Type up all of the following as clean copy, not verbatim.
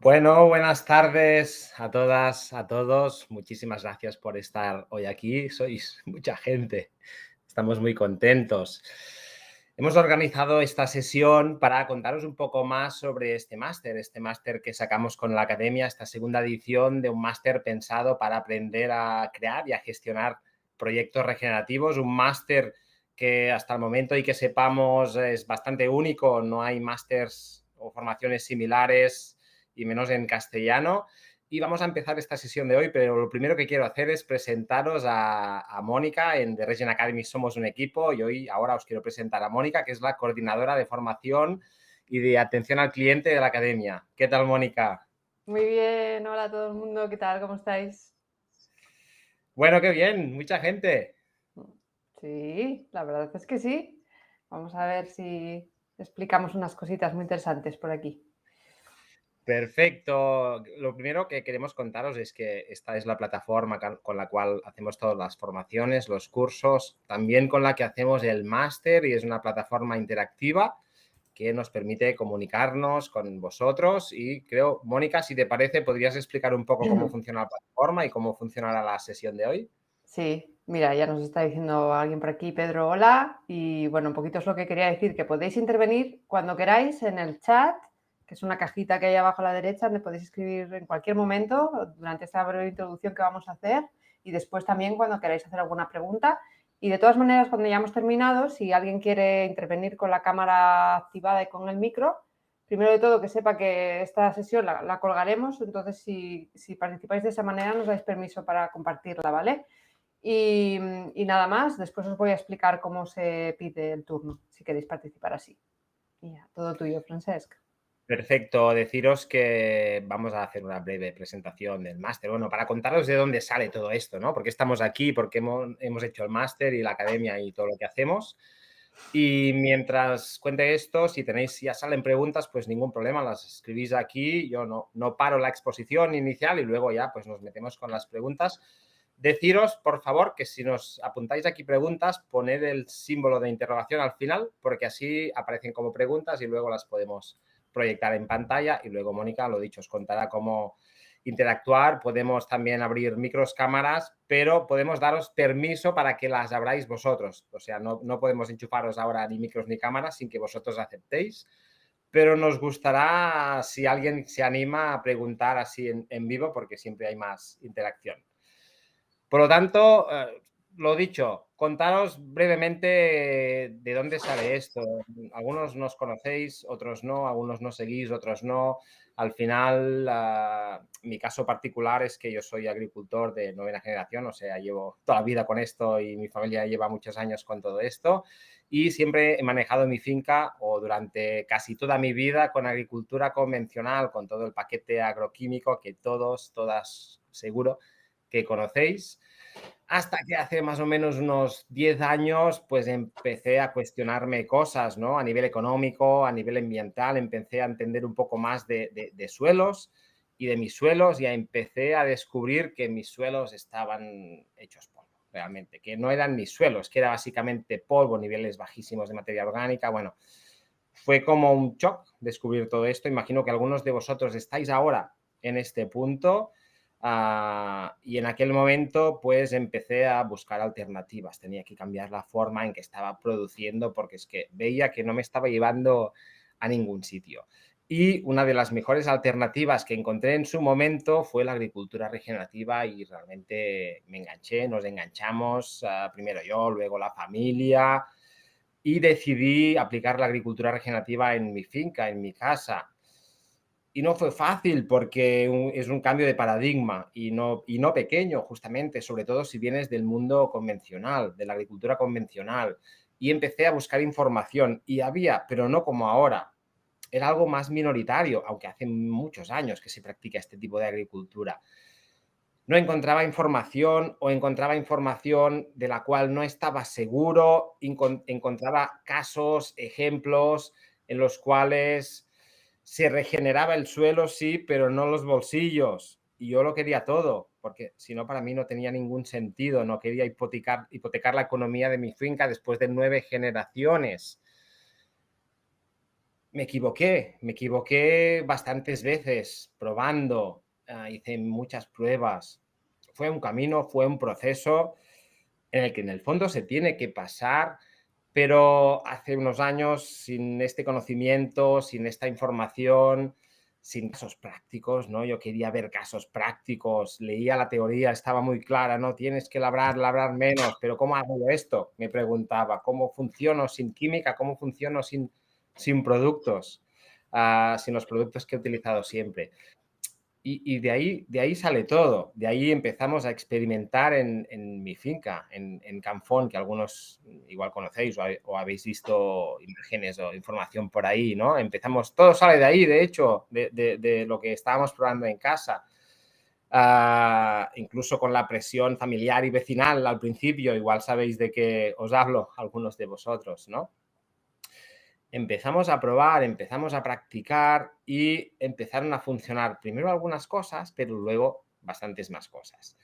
Bueno, buenas tardes a todas, a todos. Muchísimas gracias por estar hoy aquí. Sois mucha gente. Estamos muy contentos. Hemos organizado esta sesión para contaros un poco más sobre este máster que sacamos con la Academia, esta segunda edición de un máster pensado para aprender a crear y a gestionar proyectos regenerativos, un máster que hasta el momento y que sepamos es bastante único, no hay másters o formaciones similares y menos en castellano. Y vamos a empezar esta sesión de hoy, pero lo primero que quiero hacer es presentaros a Mónica. En The Regen Academy somos un equipo y ahora os quiero presentar a Mónica, que es la coordinadora de formación y de atención al cliente de la Academia. ¿Qué tal, Mónica? Muy bien, hola a todo el mundo, ¿qué tal? ¿Cómo estáis? Bueno, qué bien, mucha gente. Sí, la verdad es que sí. Vamos a ver si explicamos unas cositas muy interesantes por aquí. Perfecto. Lo primero que queremos contaros es que esta es la plataforma con la cual hacemos todas las formaciones, los cursos, también con la que hacemos el máster, y es una plataforma interactiva que nos permite comunicarnos con vosotros. Y creo, Mónica, si te parece, podrías explicar un poco cómo funciona la plataforma y cómo funcionará la sesión de hoy. Sí, mira, ya nos está diciendo alguien por aquí, Pedro, hola. Y bueno, un poquito es lo que quería decir, que podéis intervenir cuando queráis en el chat, que es una cajita que hay abajo a la derecha, donde podéis escribir en cualquier momento durante esta breve introducción que vamos a hacer, y después también cuando queráis hacer alguna pregunta. Y de todas maneras, cuando ya hemos terminado, si alguien quiere intervenir con la cámara activada y con el micro, primero de todo que sepa que esta sesión la colgaremos, entonces si participáis de esa manera nos dais permiso para compartirla, ¿vale? Y nada más, después os voy a explicar cómo se pide el turno, si queréis participar así. Y ya, todo tuyo, Francesc. Perfecto, deciros que vamos a hacer una breve presentación del máster. Bueno, para contaros de dónde sale todo esto, ¿no? Porque estamos aquí, porque hemos hecho el máster y la academia y todo lo que hacemos. Y mientras cuente esto, si tenéis, ya salen preguntas, pues ningún problema, las escribís aquí. Yo no paro la exposición inicial y luego ya pues nos metemos con las preguntas. Deciros, por favor, que si nos apuntáis aquí preguntas, poned el símbolo de interrogación al final, porque así aparecen como preguntas y luego las podemos proyectar en pantalla. Y luego Mónica, lo dicho, os contará cómo interactuar. Podemos también abrir micros, cámaras, pero podemos daros permiso para que las abráis vosotros. O sea, no podemos enchufaros ahora ni micros ni cámaras sin que vosotros aceptéis, pero nos gustará si alguien se anima a preguntar así en vivo, porque siempre hay más interacción. Por lo tanto, lo dicho, contaros brevemente de dónde sale esto. Algunos nos conocéis, otros no, algunos nos seguís, otros no. Al final, mi caso particular es que yo soy agricultor de novena generación, o sea, llevo toda la vida con esto y mi familia lleva muchos años con todo esto. Y siempre he manejado mi finca, o durante casi toda mi vida, con agricultura convencional, con todo el paquete agroquímico que todas seguro que conocéis, hasta que hace más o menos unos 10 años pues empecé a cuestionarme cosas, ¿no? A nivel económico, a nivel ambiental, empecé a entender un poco más de suelos y de mis suelos, y empecé a descubrir que mis suelos estaban hechos polvo, realmente, que no eran mis suelos, que era básicamente polvo, niveles bajísimos de materia orgánica. Bueno, fue como un shock descubrir todo esto. Imagino que algunos de vosotros estáis ahora en este punto. Y en aquel momento pues empecé a buscar alternativas, tenía que cambiar la forma en que estaba produciendo, porque es que veía que no me estaba llevando a ningún sitio. Y una de las mejores alternativas que encontré en su momento fue la agricultura regenerativa, y realmente me enganché, nos enganchamos, primero yo, luego la familia, y decidí aplicar la agricultura regenerativa en mi finca, en mi casa. Y no fue fácil, porque es un cambio de paradigma, y no pequeño, justamente, sobre todo si vienes del mundo convencional, de la agricultura convencional. Y empecé a buscar información y había, pero no como ahora, era algo más minoritario, aunque hace muchos años que se practica este tipo de agricultura. No encontraba información, o encontraba información de la cual no estaba seguro, encontraba casos, ejemplos en los cuales se regeneraba el suelo, sí, pero no los bolsillos. Y yo lo quería todo, porque si no, para mí no tenía ningún sentido. No quería hipotecar la economía de mi finca después de 9 generaciones. me equivoqué bastantes veces probando, hice muchas pruebas. Fue un camino, fue un proceso en el que en el fondo se tiene que pasar, pero hace unos años, sin este conocimiento, sin esta información, sin casos prácticos, ¿no? Yo quería ver casos prácticos, leía la teoría, estaba muy clara, ¿no? Tienes que labrar, labrar menos, pero ¿cómo hago yo esto? Me preguntaba, ¿cómo funciono sin química? ¿Cómo funciono sin productos? Sin los productos que he utilizado siempre. Y de ahí sale todo. De ahí empezamos a experimentar en mi finca, en Canfón, que algunos igual conocéis o habéis visto imágenes o información por ahí, ¿no? Empezamos, todo sale de ahí, de hecho, de lo que estábamos probando en casa. Incluso con la presión familiar y vecinal al principio, igual sabéis de qué os hablo algunos de vosotros, ¿no? Empezamos a probar, empezamos a practicar y empezaron a funcionar primero algunas cosas, pero luego bastantes más cosas.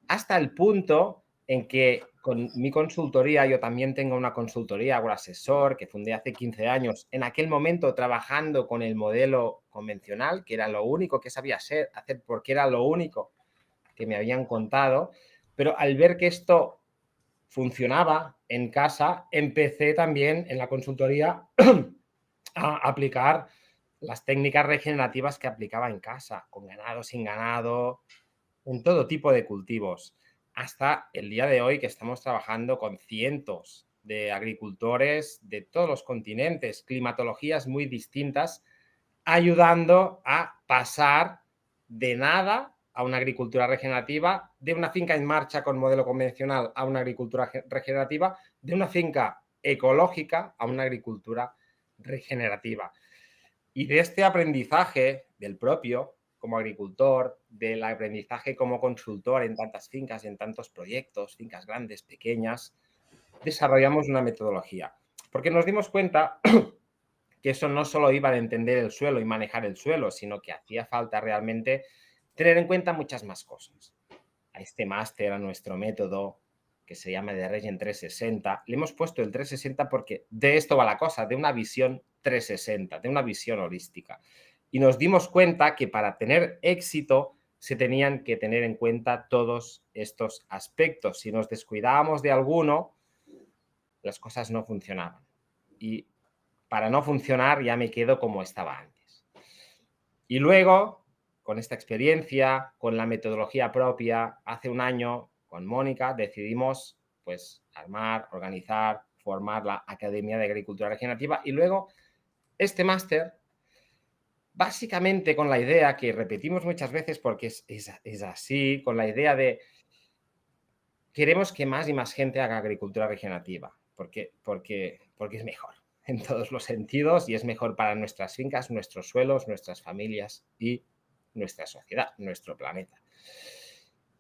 Hasta el punto en que con mi consultoría, yo también tengo una consultoría, hago asesor, que fundé hace 15 años, en aquel momento trabajando con el modelo convencional, que era lo único que sabía hacer porque era lo único que me habían contado, pero al ver que esto funcionaba en casa, empecé también en la consultoría a aplicar las técnicas regenerativas que aplicaba en casa, con ganado, sin ganado, en todo tipo de cultivos, hasta el día de hoy que estamos trabajando con cientos de agricultores de todos los continentes, climatologías muy distintas, ayudando a pasar de nada a una agricultura regenerativa, de una finca en marcha con modelo convencional a una agricultura regenerativa, de una finca ecológica a una agricultura regenerativa. Y de este aprendizaje del propio como agricultor, del aprendizaje como consultor en tantas fincas y en tantos proyectos, fincas grandes, pequeñas, desarrollamos una metodología. Porque nos dimos cuenta que eso no solo iba a entender el suelo y manejar el suelo, sino que hacía falta realmente tener en cuenta muchas más cosas. A este máster, a nuestro método, que se llama de Regen 360, le hemos puesto el 360 porque de esto va la cosa, de una visión 360, de una visión holística. Y nos dimos cuenta que para tener éxito se tenían que tener en cuenta todos estos aspectos. Si nos descuidábamos de alguno, las cosas no funcionaban. Y para no funcionar ya me quedo como estaba antes. Y luego, con esta experiencia, con la metodología propia, hace un año con Mónica decidimos pues armar, organizar, formar la Academia de Agricultura Regenerativa y luego este máster básicamente con la idea que repetimos muchas veces porque es así, con la idea de queremos que más y más gente haga agricultura regenerativa porque es mejor en todos los sentidos y es mejor para nuestras fincas, nuestros suelos, nuestras familias y nuestra sociedad, nuestro planeta.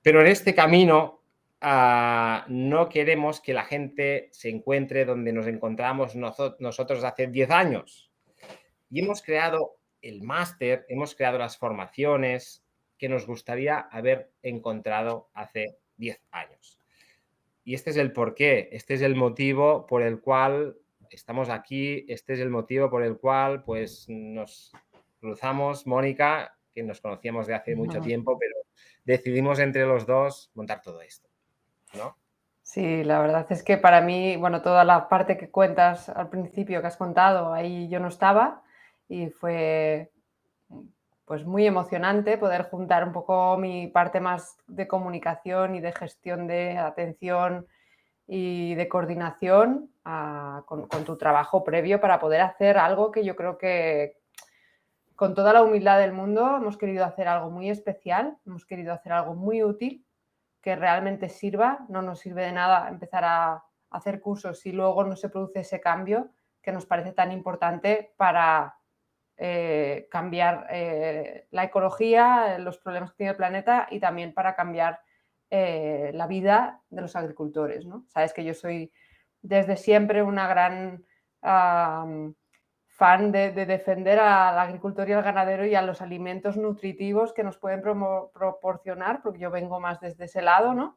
Pero en este camino no queremos que la gente se encuentre donde nos encontramos nosotros hace 10 años. Y hemos creado el máster, hemos creado las formaciones que nos gustaría haber encontrado hace 10 años. Y este es el porqué, este es el motivo por el cual estamos aquí, este es el motivo por el cual pues nos cruzamos, Mónica, que nos conocíamos de hace mucho tiempo, pero decidimos entre los dos montar todo esto, ¿no? Sí, la verdad es que para mí, bueno, toda la parte que cuentas al principio que has contado, ahí yo no estaba y fue pues muy emocionante poder juntar un poco mi parte más de comunicación y de gestión de atención y de coordinación con tu trabajo previo para poder hacer algo que yo creo que con toda la humildad del mundo hemos querido hacer algo muy especial, hemos querido hacer algo muy útil que realmente sirva. No nos sirve de nada empezar a hacer cursos si luego no se produce ese cambio que nos parece tan importante para cambiar la ecología, los problemas que tiene el planeta y también para cambiar la vida de los agricultores, ¿no? Sabes que yo soy desde siempre una gran fan de defender al agricultor y al ganadero y a los alimentos nutritivos que nos pueden proporcionar, porque yo vengo más desde ese lado, ¿no?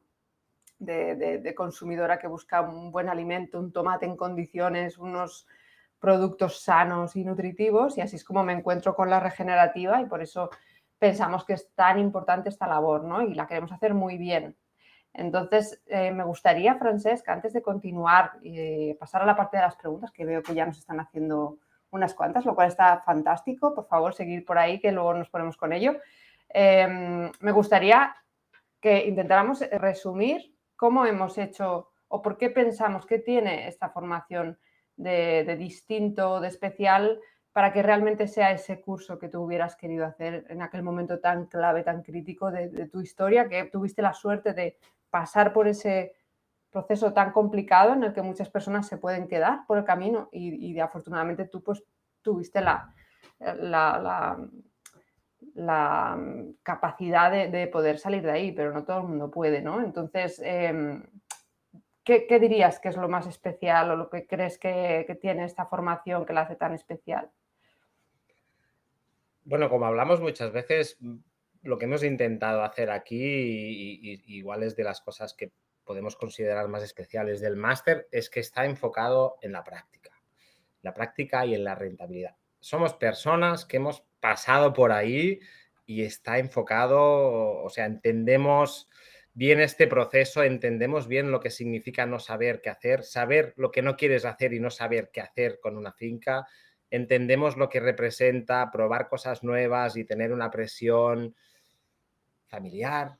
De consumidora que busca un buen alimento, un tomate en condiciones, unos productos sanos y nutritivos, y así es como me encuentro con la regenerativa y por eso pensamos que es tan importante esta labor, ¿no? Y la queremos hacer muy bien. Entonces, me gustaría, Francesc, antes de continuar y pasar a la parte de las preguntas, que veo que ya nos están haciendo unas cuantas, lo cual está fantástico. Por favor, seguir por ahí, que luego nos ponemos con ello. Me gustaría que intentáramos resumir cómo hemos hecho o por qué pensamos que tiene esta formación de distinto, de especial, para que realmente sea ese curso que tú hubieras querido hacer en aquel momento tan clave, tan crítico de tu historia, que tuviste la suerte de pasar por ese proceso tan complicado en el que muchas personas se pueden quedar por el camino y afortunadamente tú pues tuviste la capacidad de poder salir de ahí, pero no todo el mundo puede, ¿no? Entonces, ¿qué dirías que es lo más especial o lo que crees que tiene esta formación que la hace tan especial? Bueno, como hablamos muchas veces, lo que hemos intentado hacer aquí, igual es de las cosas que podemos considerar más especiales del máster, es que está enfocado en la práctica y en la rentabilidad. Somos personas que hemos pasado por ahí y está enfocado, o sea, entendemos bien este proceso, entendemos bien lo que significa no saber qué hacer, saber lo que no quieres hacer y no saber qué hacer con una finca. Entendemos lo que representa probar cosas nuevas y tener una presión familiar,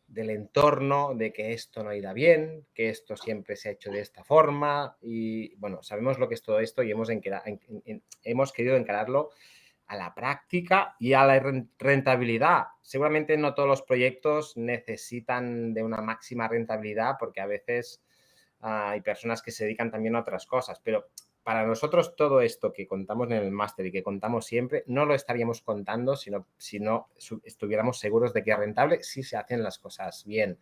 del entorno, de que esto no irá bien, que esto siempre se ha hecho de esta forma y, bueno, sabemos lo que es todo esto y hemos querido encararlo a la práctica y a la rentabilidad. Seguramente no todos los proyectos necesitan de una máxima rentabilidad porque a veces hay personas que se dedican también a otras cosas, pero para nosotros todo esto que contamos en el máster y que contamos siempre, no lo estaríamos contando si no estuviéramos seguros de que es rentable si se hacen las cosas bien.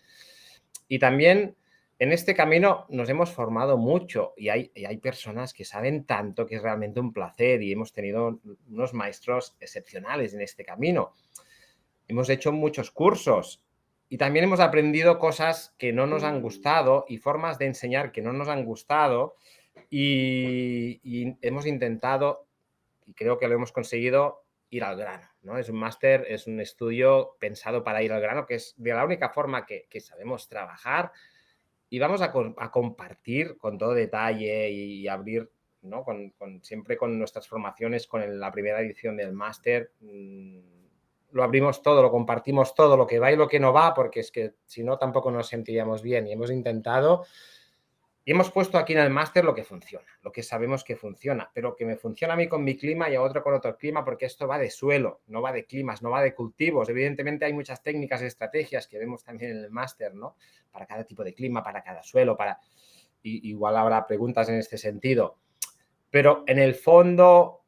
Y también en este camino nos hemos formado mucho y hay personas que saben tanto que es realmente un placer y hemos tenido unos maestros excepcionales en este camino. Hemos hecho muchos cursos y también hemos aprendido cosas que no nos han gustado y formas de enseñar que no nos han gustado y hemos intentado, y creo que lo hemos conseguido, ir al grano, ¿no? Es un máster, es un estudio pensado para ir al grano, que es de la única forma que sabemos trabajar y vamos a compartir con todo detalle y abrir, ¿no? Siempre con nuestras formaciones, con la primera edición del máster, lo abrimos todo, lo compartimos todo, lo que va y lo que no va, porque es que si no tampoco nos sentiríamos bien y hemos intentado y hemos puesto aquí en el máster lo que funciona, lo que sabemos que funciona, pero que me funciona a mí con mi clima y a otro con otro clima, porque esto va de suelo, no va de climas, no va de cultivos. Evidentemente hay muchas técnicas y estrategias que vemos también en el máster, ¿no? Para cada tipo de clima, para cada suelo, igual habrá preguntas en este sentido. Pero en el fondo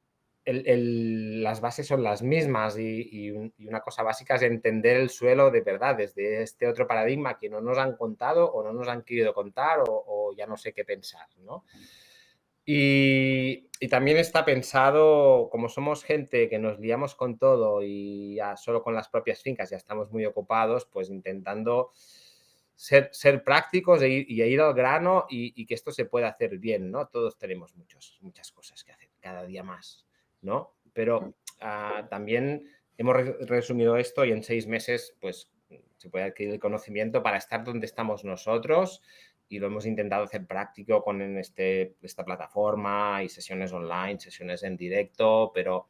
las bases son las mismas y una cosa básica es entender el suelo de verdad desde este otro paradigma que no nos han contado o no nos han querido contar o ya no sé qué pensar, ¿no? Y también está pensado, como somos gente que nos liamos con todo y ya solo con las propias fincas ya estamos muy ocupados, pues intentando ser prácticos y ir al grano y que esto se pueda hacer bien, ¿no? Todos tenemos muchas cosas que hacer, cada día más, ¿no? Pero también hemos resumido esto y en 6 meses, pues, se puede adquirir el conocimiento para estar donde estamos nosotros y lo hemos intentado hacer práctico con esta plataforma y sesiones online, sesiones en directo, pero...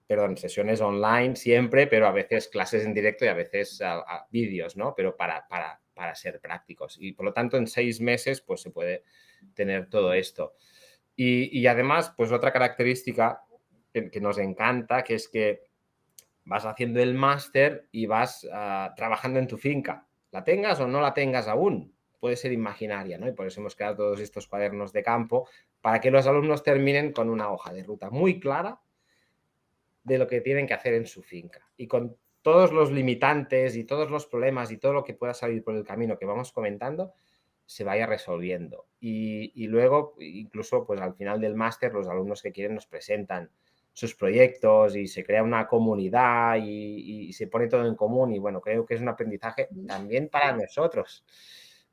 perdón, sesiones online siempre, pero a veces clases en directo y a veces vídeos, ¿no? Pero para ser prácticos. Y por lo tanto, en 6 meses, pues se puede tener todo esto. Y además, pues otra característica que nos encanta, que es que vas haciendo el máster y vas trabajando en tu finca. La tengas o no la tengas aún, puede ser imaginaria, ¿no? Y por eso hemos creado todos estos cuadernos de campo para que los alumnos terminen con una hoja de ruta muy clara de lo que tienen que hacer en su finca. Y con todos los limitantes y todos los problemas y todo lo que pueda salir por el camino que vamos comentando, se vaya resolviendo. Y luego, incluso pues al final del máster, los alumnos que quieren nos presentan sus proyectos y se crea una comunidad y se pone todo en común. Y bueno, creo que es un aprendizaje también para nosotros,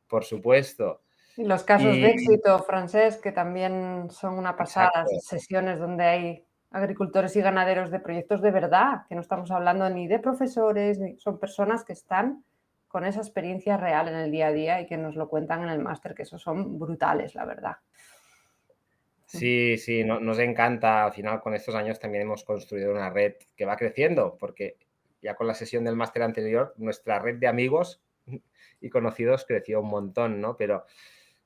por supuesto. Y los casos de Y éxito, Francesc, que también son una pasada, exacto. esas sesiones donde hay agricultores y ganaderos de proyectos de verdad, que no estamos hablando ni de profesores, son personas que están con esa experiencia real en el día a día y que nos lo cuentan en el máster, que esos son brutales, la verdad. Sí, sí, nos encanta. Al final, con estos años también hemos construido una red que va creciendo, porque ya con la sesión del máster anterior, nuestra red de amigos y conocidos creció un montón, ¿no? Pero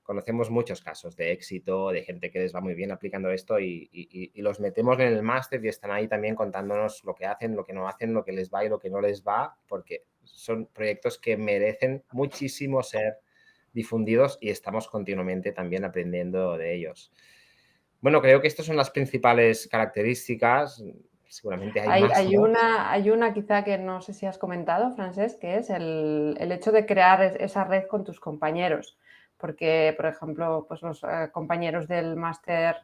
conocemos muchos casos de éxito, de gente que les va muy bien aplicando esto y los metemos en el máster y están ahí también contándonos lo que hacen, lo que no hacen, lo que les va y lo que no les va, porque son proyectos que merecen muchísimo ser difundidos y estamos continuamente también aprendiendo de ellos. Bueno, creo que estas son las principales características. Seguramente hay Hay, más, hay, ¿no? una, hay una quizá que no sé si has comentado, Francesc, que es el hecho de crear esa red con tus compañeros. Porque, por ejemplo, pues los compañeros del máster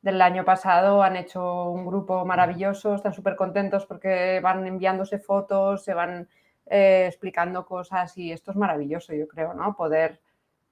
del año pasado han hecho un grupo maravilloso, están súper contentos porque van enviándose fotos, se van explicando cosas y esto es maravilloso, yo creo, ¿no? Poder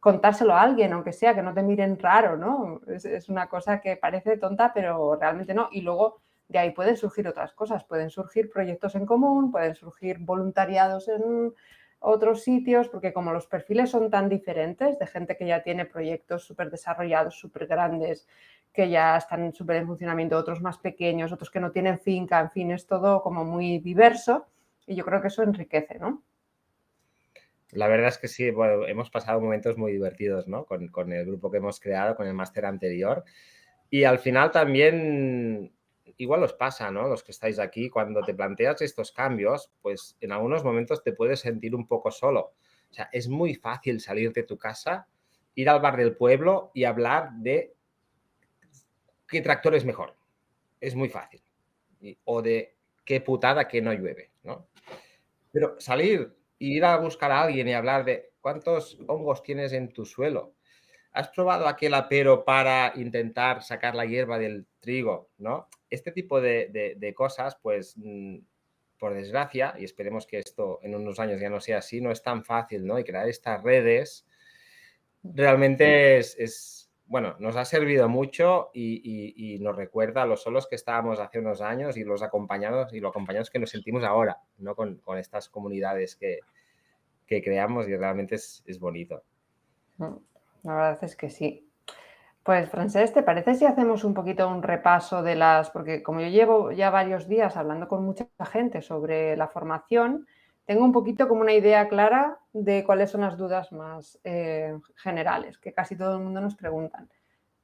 contárselo a alguien, aunque sea, que no te miren raro, ¿no? Es una cosa que parece tonta, pero realmente no. Y luego de ahí pueden surgir otras cosas, pueden surgir proyectos en común, pueden surgir voluntariados en otros sitios, porque como los perfiles son tan diferentes, de gente que ya tiene proyectos súper desarrollados, súper grandes, que ya están súper en funcionamiento, otros más pequeños, otros que no tienen finca, en fin, es todo como muy diverso y yo creo que eso enriquece, ¿no? La verdad es que sí, bueno, hemos pasado momentos muy divertidos, ¿no? Con el grupo que hemos creado, con el máster anterior. Y al final también, igual os pasa, ¿no? Los que estáis aquí, cuando te planteas estos cambios, pues en algunos momentos te puedes sentir un poco solo. O sea, es muy fácil salir de tu casa, ir al bar del pueblo y hablar de qué tractor es mejor. Es muy fácil. O de qué putada que no llueve, ¿no? Pero salir e ir a buscar a alguien y hablar de cuántos hongos tienes en tu suelo. ¿Has probado aquel apero para intentar sacar la hierba del trigo? ¿No? Este tipo de cosas, pues, por desgracia, y esperemos que esto en unos años ya no sea así, no es tan fácil, ¿no? Y crear estas redes realmente bueno, nos ha servido mucho y nos recuerda a los solos que estábamos hace unos años y los acompañados que nos sentimos ahora, ¿no? Con estas comunidades que creamos y realmente es bonito. La verdad es que sí. Pues, Francesc, ¿te parece si hacemos un poquito un repaso de las, porque como yo llevo ya varios días hablando con mucha gente sobre la formación, tengo un poquito como una idea clara de cuáles son las dudas más generales que casi todo el mundo nos preguntan.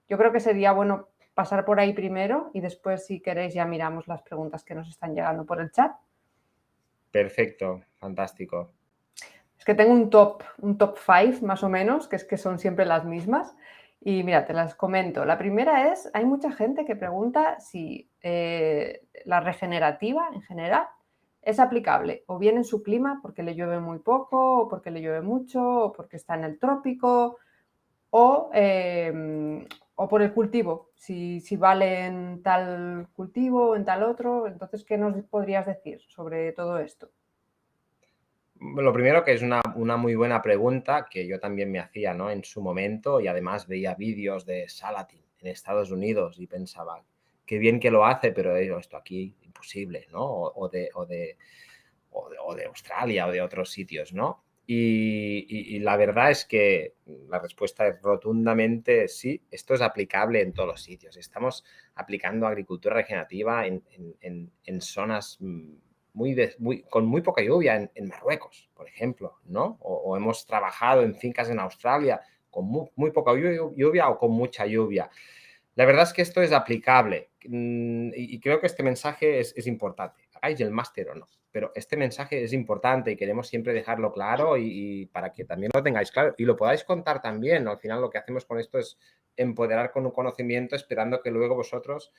Yo creo que sería bueno pasar por ahí primero y después, si queréis, ya miramos las preguntas que nos están llegando por el chat. Perfecto, fantástico. Es que tengo un top 5 más o menos, que es que son siempre las mismas. Y mira, te las comento. La primera es, hay mucha gente que pregunta si la regenerativa en general es aplicable o bien en su clima porque le llueve muy poco, o porque le llueve mucho, o porque está en el trópico, o por el cultivo, si vale en tal cultivo o en tal otro. Entonces, ¿qué nos podrías decir sobre todo esto? Lo primero que es una muy buena pregunta que yo también me hacía, ¿no? En su momento y además veía vídeos de Salatin en Estados Unidos y pensaba, qué bien que lo hace, pero digo, esto aquí imposible, ¿no? O de Australia o de otros sitios, ¿no? Y la verdad es que la respuesta es rotundamente sí, esto es aplicable en todos los sitios. Estamos aplicando agricultura regenerativa en zonas con muy poca lluvia en Marruecos, por ejemplo, ¿no? O hemos trabajado en fincas en Australia con muy poca lluvia o con mucha lluvia. La verdad es que esto es aplicable y creo que este mensaje es importante. Hagáis el máster o no, pero este mensaje es importante y queremos siempre dejarlo claro y para que también lo tengáis claro y lo podáis contar también, ¿no? Al final lo que hacemos con esto es empoderar con un conocimiento esperando que luego vosotros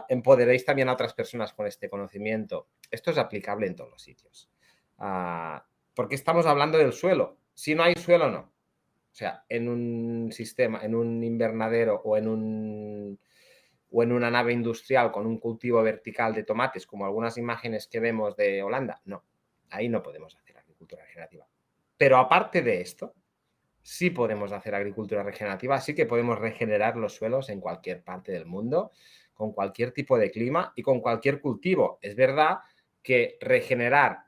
empoderéis también a otras personas con este conocimiento. Esto es aplicable en todos los sitios. Porque estamos hablando del suelo. Si no hay suelo, no. O sea, en un sistema, en un invernadero o en una nave industrial con un cultivo vertical de tomates, como algunas imágenes que vemos de Holanda, no. Ahí no podemos hacer agricultura regenerativa. Pero aparte de esto, sí podemos hacer agricultura regenerativa, sí que podemos regenerar los suelos en cualquier parte del mundo, con cualquier tipo de clima y con cualquier cultivo. Es verdad que regenerar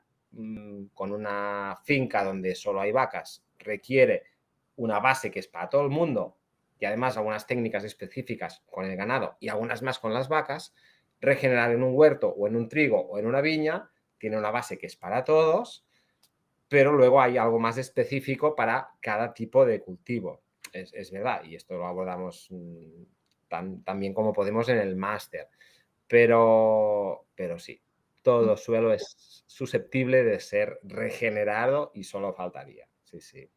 con una finca donde solo hay vacas requiere una base que es para todo el mundo y además algunas técnicas específicas con el ganado y algunas más con las vacas. Regenerar en un huerto o en un trigo o en una viña tiene una base que es para todos, pero luego hay algo más específico para cada tipo de cultivo. Es verdad, y esto lo abordamos tan bien como podemos en el máster. Pero sí, todo suelo es susceptible de ser regenerado y solo faltaría. Sí, sí.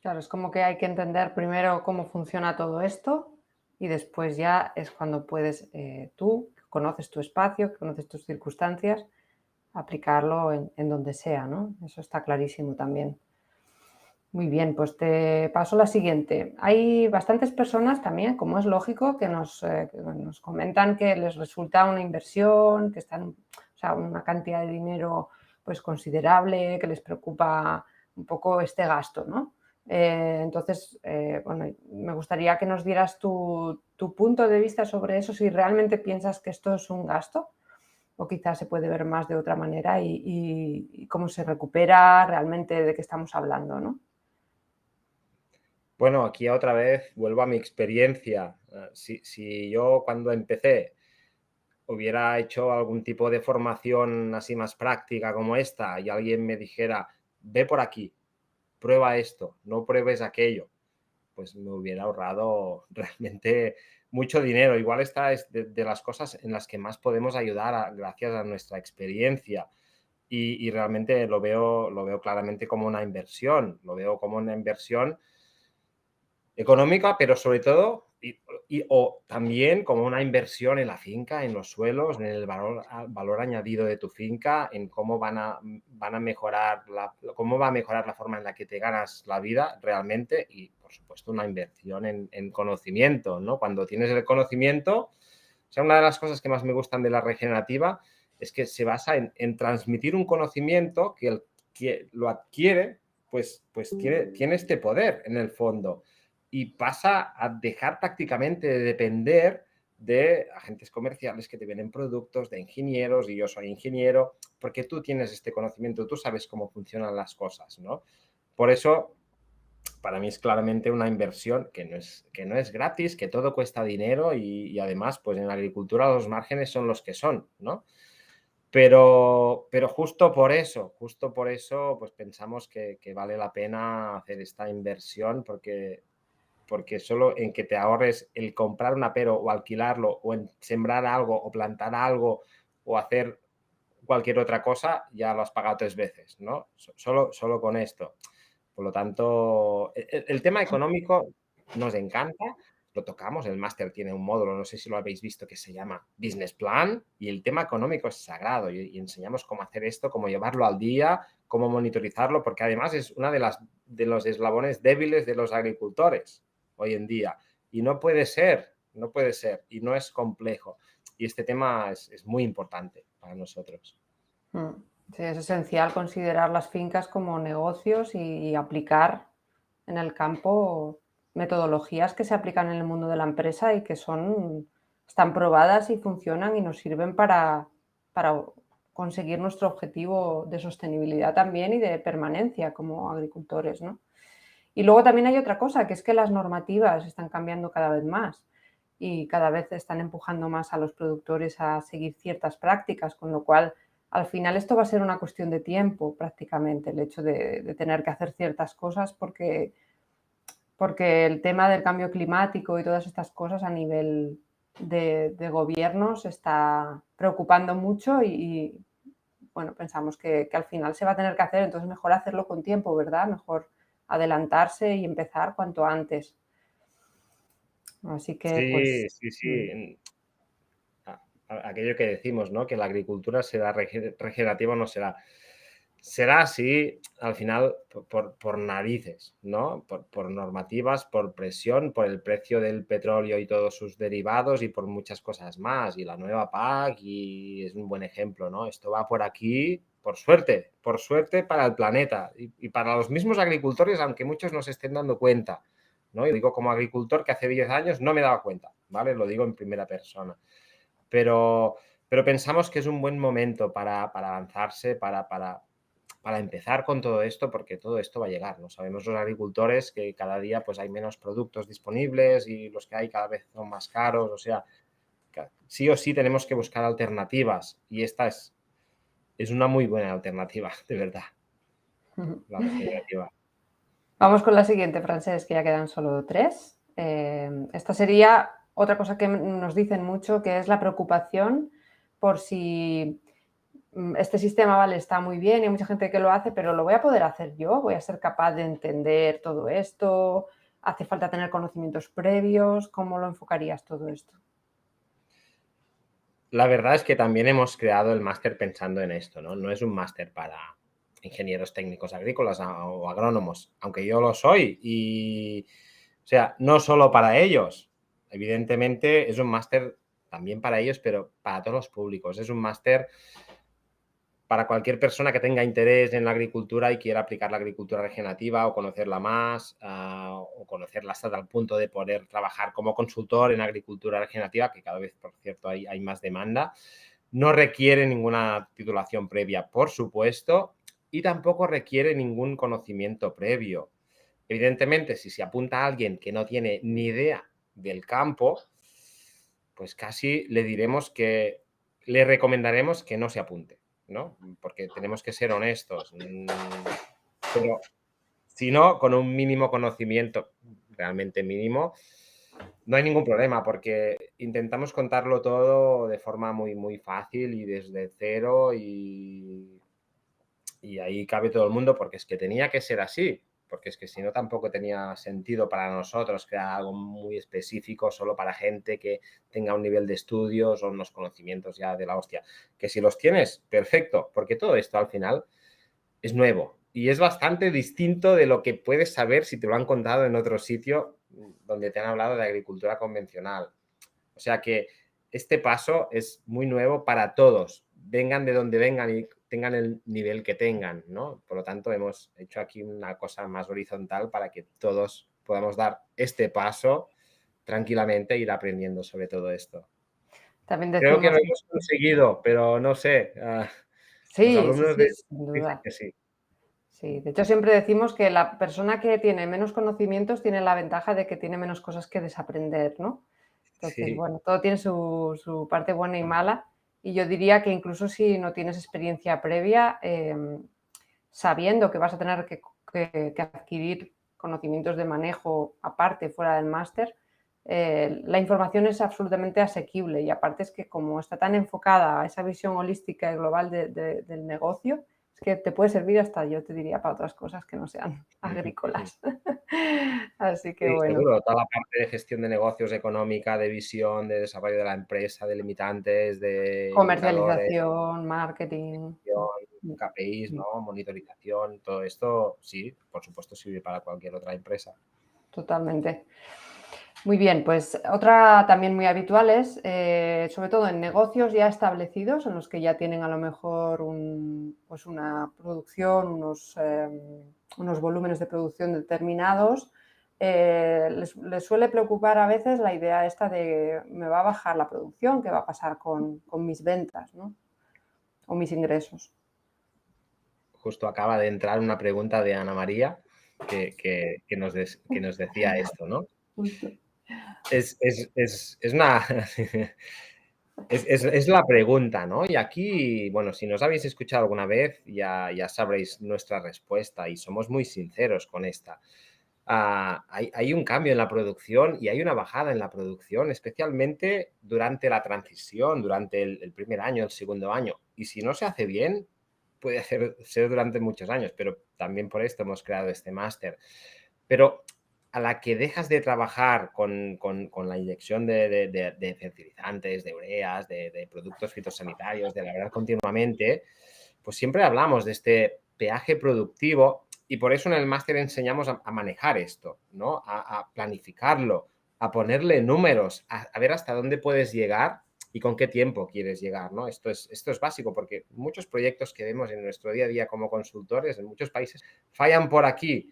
Claro, es como que hay que entender primero cómo funciona todo esto y después ya es cuando puedes tú, que conoces tu espacio, que conoces tus circunstancias, aplicarlo en donde sea, ¿no? Eso está clarísimo también. Muy bien, pues te paso la siguiente. Hay bastantes personas también, como es lógico, que nos comentan que les resulta una inversión, que están, o sea, una cantidad de dinero pues considerable, que les preocupa un poco este gasto, ¿no? Entonces, bueno, me gustaría que nos dieras tu punto de vista sobre eso, si realmente piensas que esto es un gasto o quizás se puede ver más de otra manera y cómo se recupera realmente de qué estamos hablando, ¿no? Bueno, aquí otra vez vuelvo a mi experiencia. Si yo cuando empecé hubiera hecho algún tipo de formación así más práctica como esta y alguien me dijera, ve por aquí, prueba esto, no pruebes aquello, pues me hubiera ahorrado realmente mucho dinero. Igual esta es de las cosas en las que más podemos ayudar gracias a nuestra experiencia. Y realmente lo veo claramente como una inversión, lo veo como una inversión económica, pero sobre todo, o también como una inversión en la finca, en los suelos, en el valor añadido de tu finca, en cómo van a mejorar cómo va a mejorar la forma en la que te ganas la vida realmente y, por supuesto, una inversión en conocimiento, ¿no? Cuando tienes el conocimiento, o sea, una de las cosas que más me gustan de la regenerativa es que se basa en transmitir un conocimiento que el que lo adquiere, pues tiene este poder en el fondo y pasa a dejar prácticamente de depender de agentes comerciales que te venden productos, de ingenieros, y yo soy ingeniero, porque tú tienes este conocimiento, tú sabes cómo funcionan las cosas, ¿no? Por eso, para mí es claramente una inversión que no es gratis, que todo cuesta dinero y además, pues en la agricultura los márgenes son los que son, ¿no? Pero justo por eso, pues pensamos que vale la pena hacer esta inversión porque solo en que te ahorres el comprar un apero o alquilarlo o en sembrar algo o plantar algo o hacer cualquier otra cosa, ya lo has pagado 3 veces, ¿no? Solo con esto. Por lo tanto, el tema económico nos encanta, lo tocamos, el máster tiene un módulo, no sé si lo habéis visto, que se llama Business Plan, y el tema económico es sagrado, y enseñamos cómo hacer esto, cómo llevarlo al día, cómo monitorizarlo, porque además es una de los eslabones débiles de los agricultores hoy en día. Y no puede ser, no puede ser, y no es complejo. Y este tema es muy importante para nosotros. Mm. Sí, es esencial considerar las fincas como negocios y aplicar en el campo metodologías que se aplican en el mundo de la empresa y que están probadas y funcionan y nos sirven para conseguir nuestro objetivo de sostenibilidad también y de permanencia como agricultores, ¿no? Y luego también hay otra cosa, que es que las normativas están cambiando cada vez más y cada vez están empujando más a los productores a seguir ciertas prácticas, con lo cual al final esto va a ser una cuestión de tiempo prácticamente, el hecho de tener que hacer ciertas cosas porque el tema del cambio climático y todas estas cosas a nivel de gobierno se está preocupando mucho y, bueno, pensamos que al final se va a tener que hacer, entonces mejor hacerlo con tiempo, ¿verdad? Mejor adelantarse y empezar cuanto antes. Así que, Sí, pues, sí, sí. Aquello que decimos, ¿no? Que la agricultura será regenerativa o no será. Será así, al final, por narices, ¿no? Por normativas, por presión, por el precio del petróleo y todos sus derivados y por muchas cosas más. Y la nueva PAC y es un buen ejemplo, ¿no? Esto va por aquí por suerte para el planeta y para los mismos agricultores, aunque muchos no se estén dando cuenta, ¿no? Yo digo como agricultor que hace 10 años no me daba cuenta, ¿vale? Lo digo en primera persona. Pero pensamos que es un buen momento para avanzarse, para empezar con todo esto, porque todo esto va a llegar, ¿no? Sabemos los agricultores que cada día pues, hay menos productos disponibles y los que hay cada vez son más caros, o sea, sí o sí tenemos que buscar alternativas y esta es una muy buena alternativa, de verdad, la regenerativa. Vamos con la siguiente, Francesc, que ya quedan solo 3. Esta sería otra cosa que nos dicen mucho, que es la preocupación por si este sistema, vale, está muy bien y hay mucha gente que lo hace, pero ¿lo voy a poder hacer yo? ¿Voy a ser capaz de entender todo esto? ¿Hace falta tener conocimientos previos? ¿Cómo lo enfocarías todo esto? La verdad es que también hemos creado el máster pensando en esto, ¿no? No es un máster para ingenieros técnicos agrícolas o agrónomos, aunque yo lo soy. Y, o sea, no solo para ellos. Evidentemente es un máster también para ellos, pero para todos los públicos. Es un máster para cualquier persona que tenga interés en la agricultura y quiera aplicar la agricultura regenerativa o conocerla más o conocerla hasta el punto de poder trabajar como consultor en agricultura regenerativa, que cada vez, por cierto, hay más demanda. No requiere ninguna titulación previa, por supuesto, y tampoco requiere ningún conocimiento previo. Evidentemente, si se apunta a alguien que no tiene ni idea del campo, pues casi le recomendaremos que no se apunte, ¿no? Porque tenemos que ser honestos. Pero si no, con un mínimo conocimiento, realmente mínimo, no hay ningún problema porque intentamos contarlo todo de forma muy, muy fácil y desde cero y ahí cabe todo el mundo porque es que tenía que ser así, porque es que si no tampoco tenía sentido para nosotros crear algo muy específico solo para gente que tenga un nivel de estudios o unos conocimientos ya de la hostia. Que si los tienes, perfecto, porque todo esto al final es nuevo y es bastante distinto de lo que puedes saber si te lo han contado en otro sitio donde te han hablado de agricultura convencional. O sea que este paso es muy nuevo para todos, vengan de donde vengan y tengan el nivel que tengan, ¿no? Por lo tanto, hemos hecho aquí una cosa más horizontal para que todos podamos dar este paso tranquilamente e ir aprendiendo sobre todo esto. También Creo que decimos... lo hemos conseguido, pero no sé. Los Sí, sí, alumnos sí, sin dicen duda. que sí. Sí, de hecho siempre decimos que la persona que tiene menos conocimientos tiene la ventaja de que tiene menos cosas que desaprender, ¿no? Entonces, Sí. bueno, todo tiene su parte buena y mala. Y yo diría que incluso si no tienes experiencia previa, sabiendo que vas a tener que adquirir conocimientos de manejo aparte, fuera del máster, la información es absolutamente asequible y aparte es que como está tan enfocada a esa visión holística y global del negocio, es que te puede servir hasta, yo te diría, para otras cosas que no sean agrícolas. Así que Sí, bueno. seguro, toda la parte de gestión de negocios, económica, de visión, de desarrollo de la empresa, de limitantes, de indicadores, Comercialización, marketing. KPIs, ¿no? Monitorización, todo esto, sí, por supuesto, sirve para cualquier otra empresa. Totalmente. Muy bien, pues otra también muy habitual es, sobre todo en negocios ya establecidos, en los que ya tienen a lo mejor pues una producción, unos volúmenes de producción determinados, les suele preocupar a veces la idea esta de me va a bajar la producción, ¿qué va a pasar con mis ventas, ¿no? O mis ingresos? Justo acaba de entrar una pregunta de Ana María que nos decía esto, ¿no? Justo. Es una... Es la pregunta, ¿no? Y aquí, bueno, si nos habéis escuchado alguna vez, ya sabréis nuestra respuesta y somos muy sinceros con esta. Hay un cambio en la producción y hay una bajada en la producción, especialmente durante la transición, durante el primer año, el segundo año. Y si no se hace bien, puede ser durante muchos años, pero también por esto hemos creado este máster. Pero a la que dejas de trabajar con la inyección de fertilizantes, de ureas, de productos fitosanitarios, de labrar continuamente, pues siempre hablamos de este peaje productivo y por eso en el máster enseñamos a manejar esto, ¿no? A planificarlo, a ponerle números, a ver hasta dónde puedes llegar y con qué tiempo quieres llegar, ¿no? Esto es básico porque muchos proyectos que vemos en nuestro día a día como consultores en muchos países fallan por aquí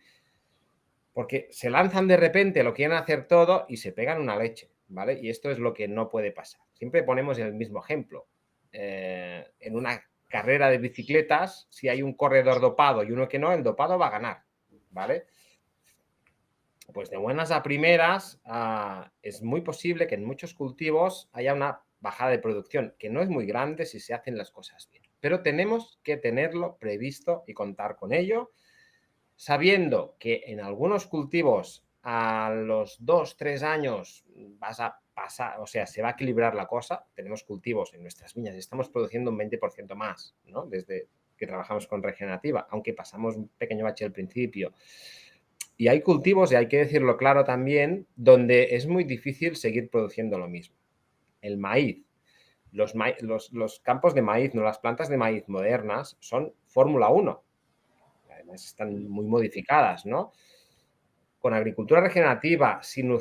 porque se lanzan de repente, lo quieren hacer todo y se pegan una leche, ¿vale? Y esto es lo que no puede pasar. Siempre ponemos el mismo ejemplo. En una carrera de bicicletas, si hay un corredor dopado y uno que no, el dopado va a ganar, ¿vale? Pues de buenas a primeras, es muy posible que en muchos cultivos haya una bajada de producción, que no es muy grande si se hacen las cosas bien. Pero tenemos que tenerlo previsto y contar con ello, sabiendo que en algunos cultivos a los 2-3 años vas a pasar, o sea, se va a equilibrar la cosa. Tenemos cultivos en nuestras viñas y estamos produciendo un 20% más, ¿no? Desde que trabajamos con regenerativa, aunque pasamos un pequeño bache al principio. Y hay cultivos, y hay que decirlo claro también, donde es muy difícil seguir produciendo lo mismo. El maíz. Los campos de maíz, no, las plantas de maíz modernas son Fórmula 1. Además están muy modificadas, ¿no? Con agricultura regenerativa, sin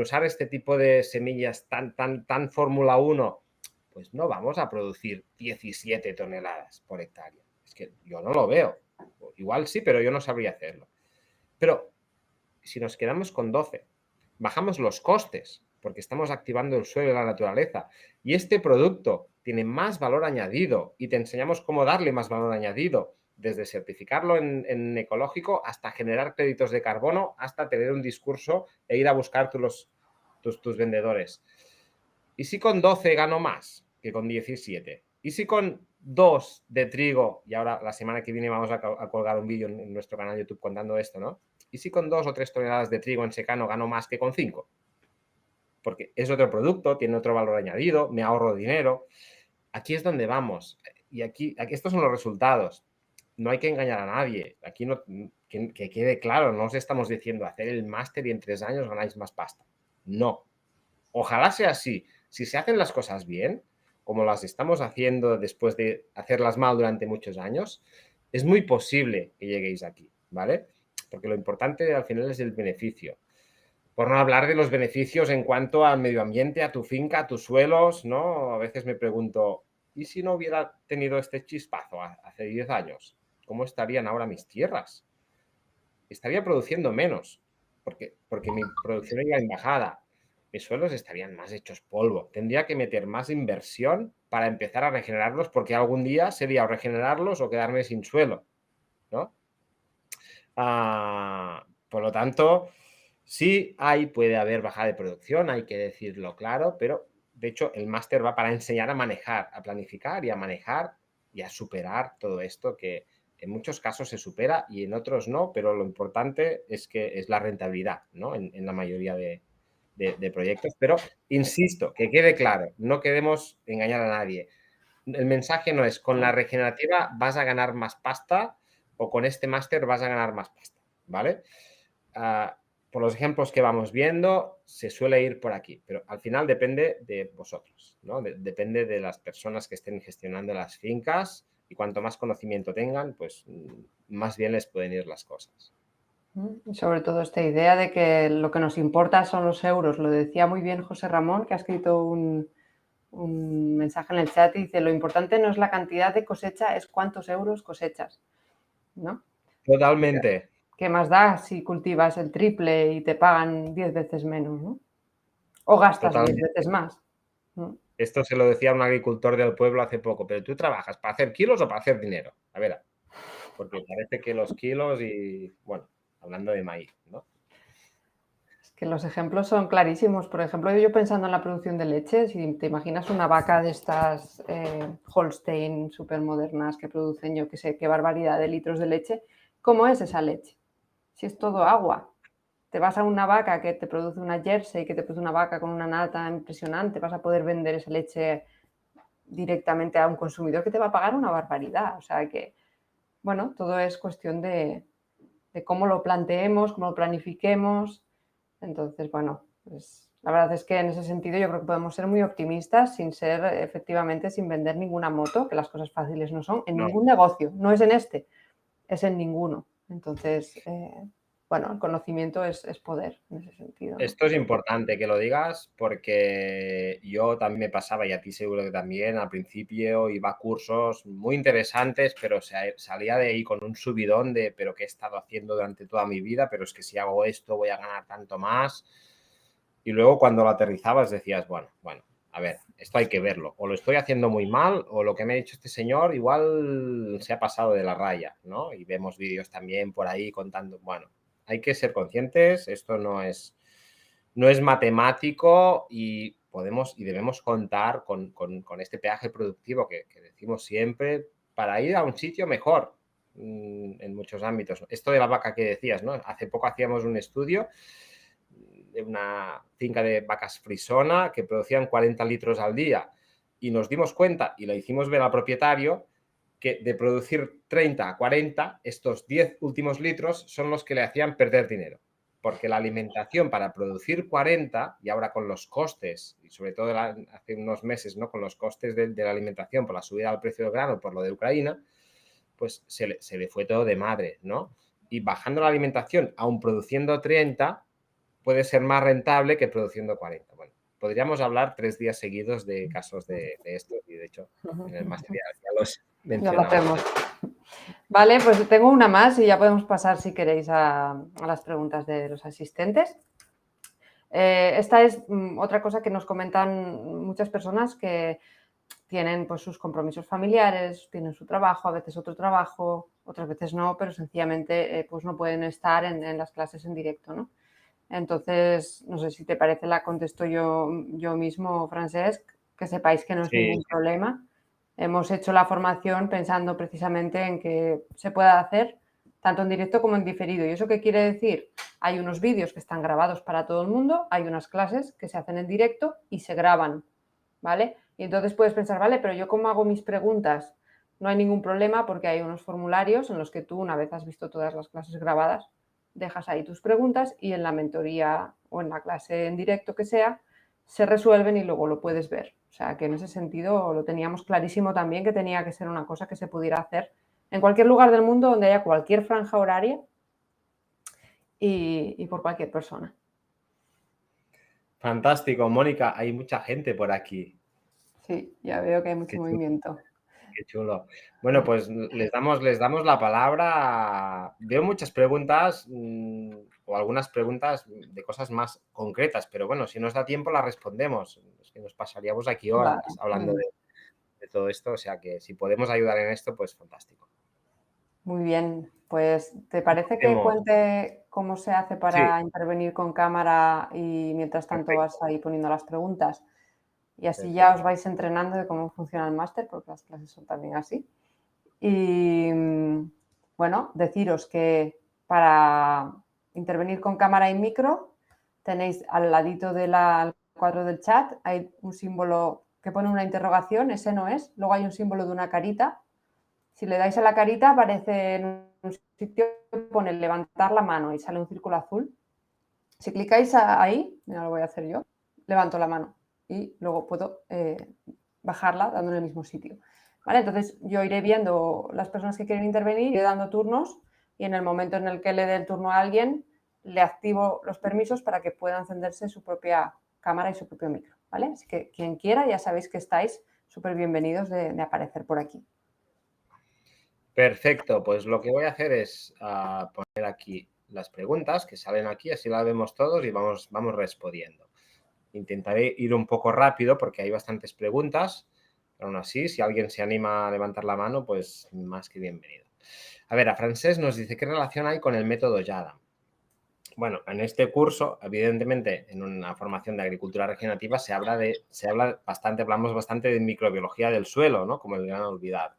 usar este tipo de semillas tan Fórmula 1, pues no vamos a producir 17 toneladas por hectárea. Es que yo no lo veo. Igual sí, pero yo no sabría hacerlo. Pero si nos quedamos con 12, bajamos los costes, porque estamos activando el suelo y la naturaleza, y este producto tiene más valor añadido, y te enseñamos cómo darle más valor añadido, desde certificarlo en ecológico hasta generar créditos de carbono, hasta tener un discurso e ir a buscar tus vendedores. ¿Y si con 12 gano más que con 17? ¿Y si con 2 de trigo, y ahora la semana que viene vamos a colgar un vídeo en nuestro canal de YouTube contando esto, ¿no? ¿Y si con 2 o 3 toneladas de trigo en secano gano más que con 5? Porque es otro producto, tiene otro valor añadido, me ahorro dinero. Aquí es donde vamos. Y aquí estos son los resultados. No hay que engañar a nadie. Aquí no, que quede claro, no os estamos diciendo hacer el máster y en 3 años ganáis más pasta. No. Ojalá sea así. Si se hacen las cosas bien, como las estamos haciendo después de hacerlas mal durante muchos años, es muy posible que lleguéis aquí, ¿vale? Porque lo importante al final es el beneficio. Por no hablar de los beneficios en cuanto al medio ambiente, a tu finca, a tus suelos, ¿no? A veces me pregunto, ¿y si no hubiera tenido este chispazo hace 10 años? ¿Cómo estarían ahora mis tierras? Estaría produciendo menos, porque mi producción iría en bajada. Mis suelos estarían más hechos polvo. Tendría que meter más inversión para empezar a regenerarlos, porque algún día sería o regenerarlos o quedarme sin suelo, ¿no? Por lo tanto, sí puede haber bajada de producción, hay que decirlo claro, pero de hecho el máster va para enseñar a manejar, a planificar y a manejar y a superar todo esto que en muchos casos se supera y en otros no, pero lo importante es que es la rentabilidad, ¿no? En la mayoría de proyectos. Pero insisto, que quede claro, no queremos engañar a nadie. El mensaje no es con la regenerativa vas a ganar más pasta o con este máster vas a ganar más pasta, ¿vale? Por los ejemplos que vamos viendo, se suele ir por aquí, pero al final depende de vosotros, ¿no? Depende de las personas que estén gestionando las fincas y cuanto más conocimiento tengan, pues más bien les pueden ir las cosas. Y sobre todo esta idea de que lo que nos importa son los euros. Lo decía muy bien José Ramón, que ha escrito un mensaje en el chat y dice, lo importante no es la cantidad de cosecha, es cuántos euros cosechas, ¿no? Totalmente. ¿Qué más da si cultivas el triple y te pagan 10 veces menos, ¿no? O gastas 10 Totalmente. veces más. Esto se lo decía un agricultor del pueblo hace poco, pero ¿tú trabajas para hacer kilos o para hacer dinero? A ver, porque parece que los kilos y, bueno, hablando de maíz, ¿no? Es que los ejemplos son clarísimos. Por ejemplo, yo pensando en la producción de leche, si te imaginas una vaca de estas Holstein súper modernas que producen, yo qué sé, qué barbaridad de litros de leche, ¿cómo es esa leche? Si es todo agua. Te vas a una vaca que te produce una Jersey, que te produce una vaca con una nata impresionante, vas a poder vender esa leche directamente a un consumidor que te va a pagar una barbaridad. O sea que, bueno, todo es cuestión de cómo lo planteemos, cómo lo planifiquemos. Entonces, bueno, pues la verdad es que en ese sentido yo creo que podemos ser muy optimistas sin ser, efectivamente, sin vender ninguna moto, que las cosas fáciles no son, en No, ningún negocio, no es en este, es en ninguno. Entonces, bueno, el conocimiento es poder en ese sentido, ¿no? Esto es importante que lo digas porque yo también me pasaba, y a ti seguro que también, al principio iba a cursos muy interesantes, pero salía de ahí con un subidón de, pero ¿qué he estado haciendo durante toda mi vida? Pero es que si hago esto voy a ganar tanto más. Y luego cuando lo aterrizabas decías, bueno, a ver, esto hay que verlo. O lo estoy haciendo muy mal o lo que me ha dicho este señor igual se ha pasado de la raya, ¿no? Y vemos vídeos también por ahí contando, bueno, hay que ser conscientes, esto no es matemático y podemos y debemos contar con este peaje productivo que decimos siempre para ir a un sitio mejor en muchos ámbitos. Esto de la vaca que decías, ¿no? Hace poco hacíamos un estudio de una finca de vacas frisona que producían 40 litros al día y nos dimos cuenta y lo hicimos ver al propietario que de producir 30 a 40, estos 10 últimos litros son los que le hacían perder dinero. Porque la alimentación para producir 40, y ahora con los costes, y sobre todo hace unos meses, ¿no? Con los costes de la alimentación por la subida del precio del grano, por lo de Ucrania, pues se le fue todo de madre, ¿no? Y bajando la alimentación, aún produciendo 30, puede ser más rentable que produciendo 40. Bueno, podríamos hablar 3 días seguidos de casos de esto, y de hecho en el máster ya los Ya lo mencionamos. hacemos. Vale, pues tengo una más y ya podemos pasar, si queréis, a las preguntas de los asistentes. Esta es otra cosa que nos comentan muchas personas que tienen pues, sus compromisos familiares, tienen su trabajo, a veces otro trabajo, otras veces no, pero sencillamente pues no pueden estar en las clases en directo, ¿no? Entonces, no sé si te parece, la contesto yo mismo, Francesc, que sepáis que no es ningún problema. Hemos hecho la formación pensando precisamente en que se pueda hacer tanto en directo como en diferido. ¿Y eso qué quiere decir? Hay unos vídeos que están grabados para todo el mundo, hay unas clases que se hacen en directo y se graban, ¿vale? Y entonces puedes pensar, vale, pero yo cómo hago mis preguntas. No hay ningún problema porque hay unos formularios en los que tú, una vez has visto todas las clases grabadas, dejas ahí tus preguntas y en la mentoría o en la clase en directo que sea, se resuelven y luego lo puedes ver. O sea, que en ese sentido lo teníamos clarísimo también que tenía que ser una cosa que se pudiera hacer en cualquier lugar del mundo donde haya cualquier franja horaria y por cualquier persona. Fantástico, Mónica, hay mucha gente por aquí. Sí, ya veo que hay mucho movimiento. Qué chulo. Bueno, pues les damos la palabra. Veo muchas preguntas o algunas preguntas de cosas más concretas, pero bueno, si nos da tiempo las respondemos. Es que nos pasaríamos aquí horas Vale. hablando de todo esto, o sea que si podemos ayudar en esto, pues fantástico. Muy bien, pues ¿te parece que cuente cómo se hace para intervenir con cámara y mientras tanto vas ahí poniendo las preguntas? Y así ya os vais entrenando de cómo funciona el máster, porque las clases son también así. Y bueno, deciros que para intervenir con cámara y micro tenéis al ladito del cuadro del chat, hay un símbolo que pone una interrogación, ese no es, luego hay un símbolo de una carita. Si le dais a la carita aparece en un sitio, pone levantar la mano y sale un círculo azul. Si clicáis ahí, mira, lo voy a hacer yo, levanto la mano y luego puedo bajarla dando en el mismo sitio. ¿Vale? Entonces yo iré viendo las personas que quieren intervenir, iré dando turnos y en el momento en el que le dé el turno a alguien, le activo los permisos para que pueda encenderse su propia cámara y su propio micro. ¿Vale? Así que quien quiera, ya sabéis que estáis súper bienvenidos de aparecer por aquí. Perfecto, pues lo que voy a hacer es poner aquí las preguntas que salen aquí, así las vemos todos y vamos respondiendo. Intentaré ir un poco rápido porque hay bastantes preguntas, pero aún así, si alguien se anima a levantar la mano, pues más que bienvenido. A ver, a Francesc nos dice, ¿qué relación hay con el método YADA? Bueno, en este curso, evidentemente, en una formación de agricultura regenerativa hablamos bastante de microbiología del suelo, ¿no? Como el gran olvidado.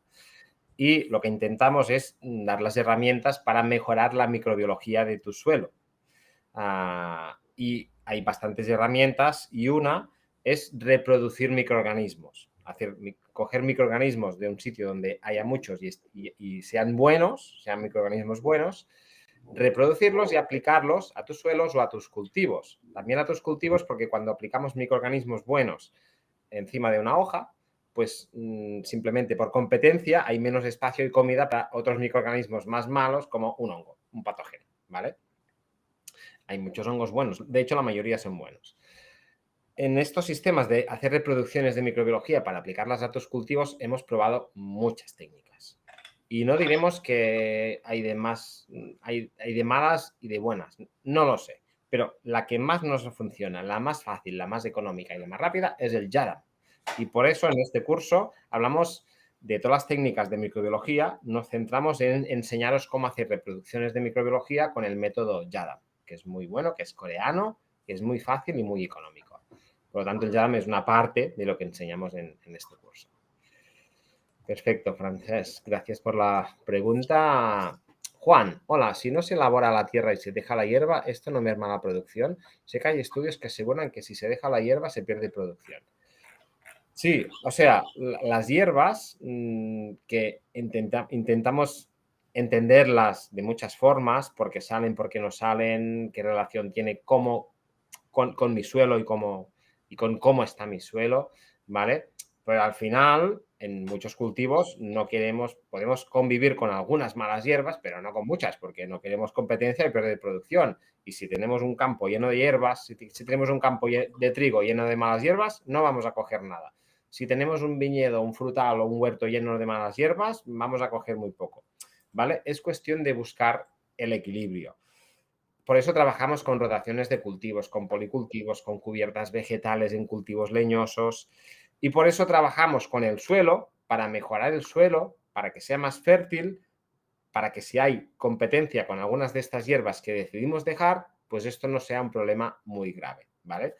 Y lo que intentamos es dar las herramientas para mejorar la microbiología de tu suelo. Y hay bastantes herramientas y una es reproducir microorganismos. Coger microorganismos de un sitio donde haya muchos y sean buenos, sean microorganismos buenos, reproducirlos y aplicarlos a tus suelos o a tus cultivos. También a tus cultivos porque cuando aplicamos microorganismos buenos encima de una hoja, pues simplemente por competencia hay menos espacio y comida para otros microorganismos más malos como un hongo, un patógeno, ¿vale? Hay muchos hongos buenos, de hecho la mayoría son buenos. En estos sistemas de hacer reproducciones de microbiología para aplicarlas a otros cultivos hemos probado muchas técnicas. Y no diremos que hay de malas y de buenas, no lo sé. Pero la que más nos funciona, la más fácil, la más económica y la más rápida es el YADA. Y por eso en este curso hablamos de todas las técnicas de microbiología, nos centramos en enseñaros cómo hacer reproducciones de microbiología con el método YADA, que es muy bueno, que es coreano, que es muy fácil y muy económico. Por lo tanto, el YADA es una parte de lo que enseñamos en este curso. Perfecto, Francesc. Gracias por la pregunta. Juan, hola, si no se elabora la tierra y se deja la hierba, ¿esto no merma la producción? Sé que hay estudios que aseguran que si se deja la hierba se pierde producción. Sí, o sea, las hierbas que intentamos entenderlas de muchas formas, porque salen, porque no salen, qué relación tiene con mi suelo y con cómo está mi suelo, ¿vale? Pero al final, en muchos cultivos podemos convivir con algunas malas hierbas, pero no con muchas, porque no queremos competencia y perder producción. Y si tenemos un campo lleno de hierbas, si tenemos un campo de trigo lleno de malas hierbas, no vamos a coger nada. Si tenemos un viñedo, un frutal o un huerto lleno de malas hierbas, vamos a coger muy poco, ¿vale? Es cuestión de buscar el equilibrio. Por eso trabajamos con rotaciones de cultivos, con policultivos, con cubiertas vegetales en cultivos leñosos. Y por eso trabajamos con el suelo, para mejorar el suelo, para que sea más fértil, para que si hay competencia con algunas de estas hierbas que decidimos dejar, pues esto no sea un problema muy grave, ¿vale?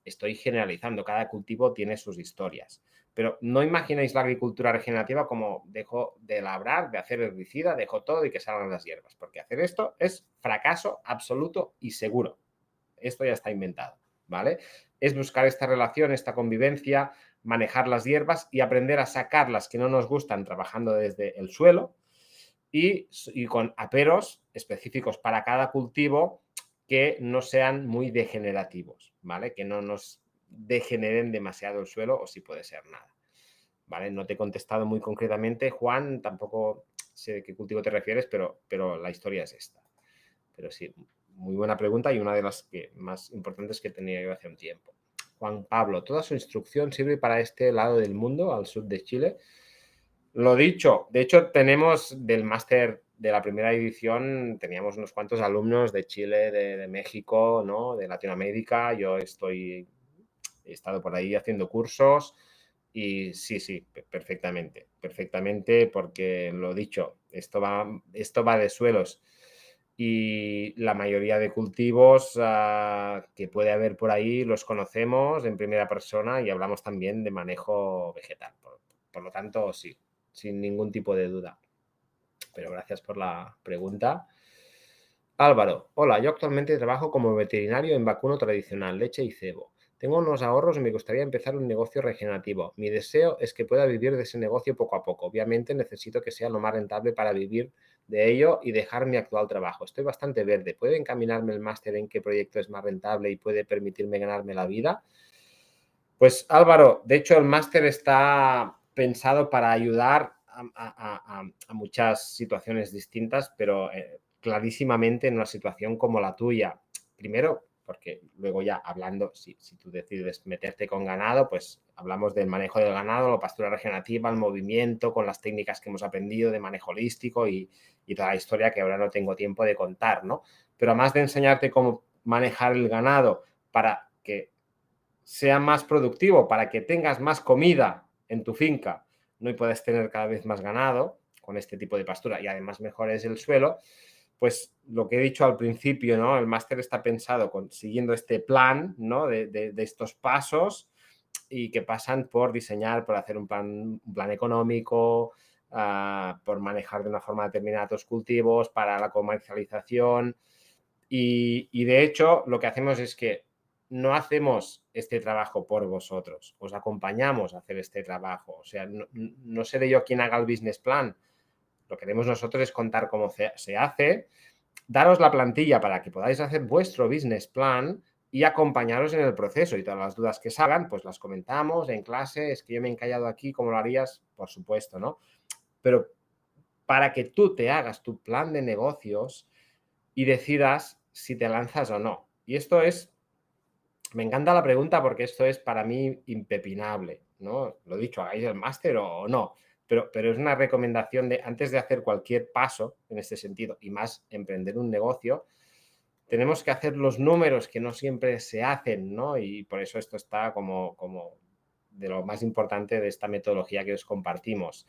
Estoy generalizando, cada cultivo tiene sus historias. Pero no imaginéis la agricultura regenerativa como dejo de labrar, de hacer herbicida, dejo todo y que salgan las hierbas, porque hacer esto es fracaso absoluto y seguro. Esto ya está inventado, ¿vale? Es buscar esta relación, esta convivencia, manejar las hierbas y aprender a sacar las que no nos gustan trabajando desde el suelo y con aperos específicos para cada cultivo que no sean muy degenerativos, ¿vale? Que no nos degeneren demasiado el suelo o si puede ser nada, ¿vale? No te he contestado muy concretamente, Juan, tampoco sé de qué cultivo te refieres, pero la historia es esta. Pero sí, muy buena pregunta y una de las más importantes que tenía yo hace un tiempo. Juan Pablo, ¿toda su instrucción sirve para este lado del mundo, al sur de Chile? Lo dicho, de hecho tenemos del máster de la primera edición, teníamos unos cuantos alumnos de Chile, de México, ¿no? De Latinoamérica. Yo he estado por ahí haciendo cursos y sí, perfectamente, porque lo dicho, esto va de suelos y la mayoría de cultivos que puede haber por ahí los conocemos en primera persona y hablamos también de manejo vegetal. Por lo tanto, sí, sin ningún tipo de duda. Pero gracias por la pregunta. Álvaro, hola, yo actualmente trabajo como veterinario en vacuno tradicional, leche y cebo. Tengo unos ahorros y me gustaría empezar un negocio regenerativo. Mi deseo es que pueda vivir de ese negocio poco a poco. Obviamente necesito que sea lo más rentable para vivir de ello y dejar mi actual trabajo. Estoy bastante verde. ¿Puede encaminarme el máster en qué proyecto es más rentable y puede permitirme ganarme la vida? Pues Álvaro, de hecho el máster está pensado para ayudar a muchas situaciones distintas, pero clarísimamente en una situación como la tuya. Primero, porque luego ya hablando, si tú decides meterte con ganado, pues hablamos del manejo del ganado, la pastura regenerativa, el movimiento, con las técnicas que hemos aprendido de manejo holístico y toda la historia que ahora no tengo tiempo de contar, ¿no? Pero además de enseñarte cómo manejar el ganado para que sea más productivo, para que tengas más comida en tu finca, ¿no? Y puedes tener cada vez más ganado con este tipo de pastura y además mejores el suelo, pues lo que he dicho al principio, ¿no? El máster está pensado siguiendo este plan, ¿no? De estos pasos y que pasan por diseñar, por hacer un plan económico, por manejar de una forma determinada tus cultivos, para la comercialización. Y de hecho, lo que hacemos es que no hacemos este trabajo por vosotros, os acompañamos a hacer este trabajo. O sea, no seré yo quien haga el business plan. Lo que queremos nosotros es contar cómo se hace, daros la plantilla para que podáis hacer vuestro business plan y acompañaros en el proceso. Y todas las dudas que salgan, pues las comentamos en clase. Es que yo me he encallado aquí, ¿cómo lo harías? Por supuesto, ¿no? Pero para que tú te hagas tu plan de negocios y decidas si te lanzas o no. Y esto es, me encanta la pregunta porque esto es para mí impepinable, ¿no? Lo dicho, hagáis el máster o no, pero es una recomendación de antes de hacer cualquier paso en este sentido y más emprender un negocio, tenemos que hacer los números que no siempre se hacen, ¿no? Y por eso esto está como de lo más importante de esta metodología que os compartimos.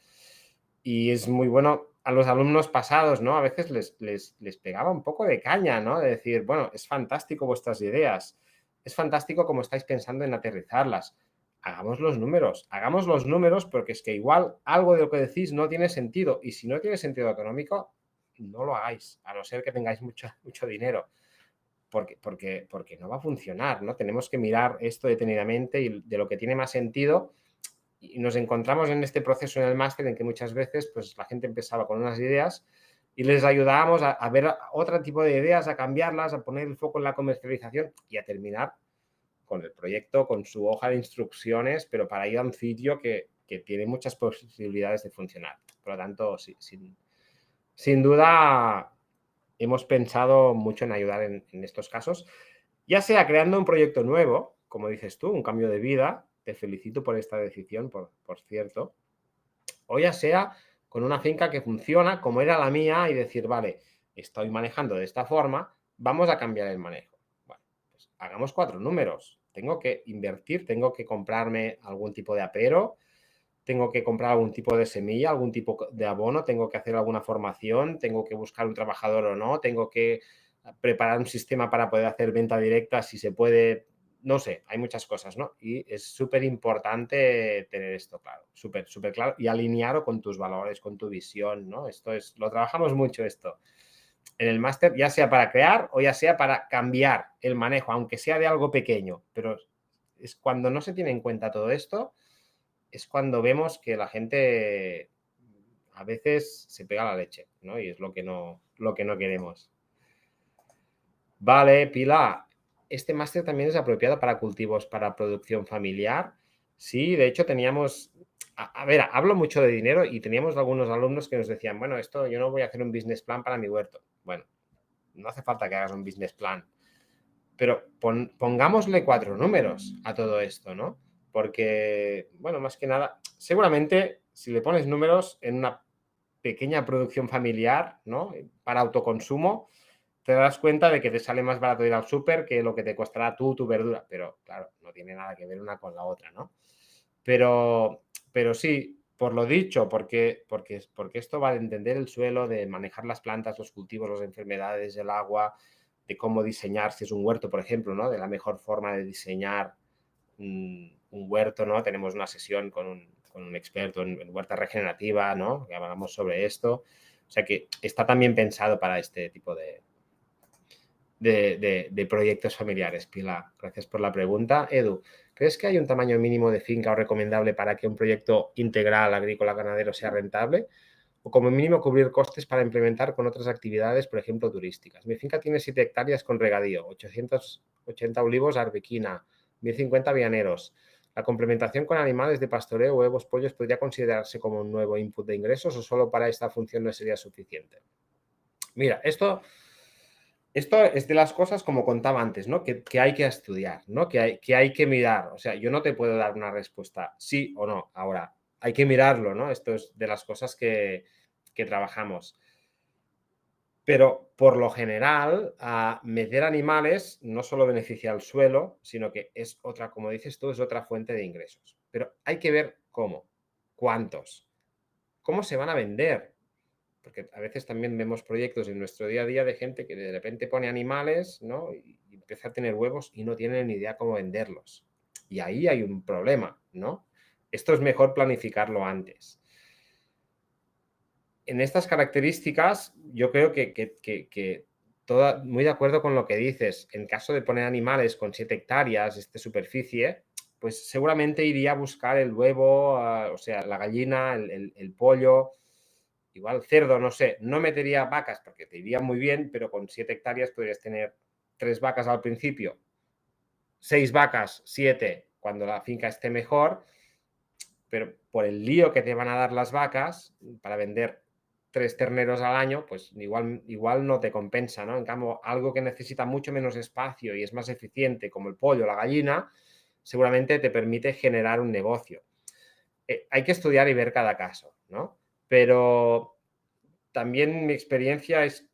Y es muy bueno a los alumnos pasados, ¿no? A veces les pegaba un poco de caña, ¿no? De decir, bueno, es fantástico vuestras ideas, es fantástico cómo estáis pensando en aterrizarlas. Hagamos los números porque es que igual algo de lo que decís no tiene sentido y si no tiene sentido económico, no lo hagáis, a no ser que tengáis mucho dinero porque no va a funcionar, ¿no? Tenemos que mirar esto detenidamente y de lo que tiene más sentido y nos encontramos en este proceso en el máster en que muchas veces pues la gente empezaba con unas ideas y les ayudábamos a ver otro tipo de ideas, a cambiarlas, a poner el foco en la comercialización y a terminar con el proyecto, con su hoja de instrucciones, pero para ir a un sitio que tiene muchas posibilidades de funcionar. Por lo tanto, sí, sin duda hemos pensado mucho en ayudar en estos casos, ya sea creando un proyecto nuevo, como dices tú, un cambio de vida, te felicito por esta decisión, por cierto, o ya sea con una finca que funciona como era la mía y decir, vale, estoy manejando de esta forma, vamos a cambiar el manejo. Bueno, pues hagamos 4 números. Tengo que invertir, tengo que comprarme algún tipo de apero, tengo que comprar algún tipo de semilla, algún tipo de abono, tengo que hacer alguna formación, tengo que buscar un trabajador o no, tengo que preparar un sistema para poder hacer venta directa, si se puede, no sé, hay muchas cosas, ¿no? Y es súper importante tener esto claro, súper claro y alinearlo con tus valores, con tu visión, ¿no? Esto es, lo trabajamos mucho esto en el máster, ya sea para crear o ya sea para cambiar el manejo, aunque sea de algo pequeño, pero es cuando no se tiene en cuenta todo esto, es cuando vemos que la gente a veces se pega la leche, ¿no? Y es lo que no queremos. Vale, Pilar, este máster también es apropiado para cultivos para producción familiar. Sí, de hecho teníamos, a ver, hablo mucho de dinero y teníamos algunos alumnos que nos decían, bueno, esto yo no voy a hacer un business plan para mi huerto. Bueno, no hace falta que hagas un business plan, pero pongámosle 4 números a todo esto, ¿no? Porque, bueno, más que nada, seguramente si le pones números en una pequeña producción familiar, ¿no? Para autoconsumo, te das cuenta de que te sale más barato ir al súper que lo que te costará tú tu verdura. Pero, claro, no tiene nada que ver una con la otra, ¿no? Pero sí, por lo dicho, porque esto va de entender el suelo, de manejar las plantas, los cultivos, las enfermedades, el agua, de cómo diseñar, si es un huerto, por ejemplo, ¿no? De la mejor forma de diseñar un huerto, ¿no? Tenemos una sesión con un experto en huerta regenerativa, ¿no? Que hablamos sobre esto. O sea que está también pensado para este tipo de proyectos familiares. Pilar, gracias por la pregunta. Edu, ¿crees que hay un tamaño mínimo de finca o recomendable para que un proyecto integral agrícola ganadero sea rentable? O como mínimo cubrir costes para implementar con otras actividades, por ejemplo, turísticas. Mi finca tiene 7 hectáreas con regadío, 880 olivos, arbequina, 1050 vianeros. ¿La complementación con animales de pastoreo, huevos, pollos podría considerarse como un nuevo input de ingresos o solo para esta función no sería suficiente? Mira, esto es de las cosas, como contaba antes, ¿no? Que hay que estudiar, ¿no? Que hay que mirar. O sea, yo no te puedo dar una respuesta sí o no. Ahora, hay que mirarlo, ¿no? Esto es de las cosas que trabajamos. Pero por lo general, meter animales no solo beneficia al suelo, sino que es otra, como dices tú, es otra fuente de ingresos. Pero hay que ver cómo, cuántos, cómo se van a vender. Porque a veces también vemos proyectos en nuestro día a día de gente que de repente pone animales, ¿no? Y empieza a tener huevos y no tiene ni idea cómo venderlos. Y ahí hay un problema, ¿no? Esto es mejor planificarlo antes. En estas características, yo creo que muy de acuerdo con lo que dices. En caso de poner animales con 7 hectáreas, superficie, pues seguramente iría a buscar el huevo, o sea, la gallina, el pollo, igual cerdo, no sé. No metería vacas porque te iría muy bien, pero con 7 hectáreas podrías tener 3 vacas al principio, 6 vacas, 7 cuando la finca esté mejor, pero por el lío que te van a dar las vacas para vender 3 terneros al año, pues igual no te compensa, ¿no? En cambio, algo que necesita mucho menos espacio y es más eficiente, como el pollo o la gallina, seguramente te permite generar un negocio. Hay que estudiar y ver cada caso, ¿no? Pero también mi experiencia es,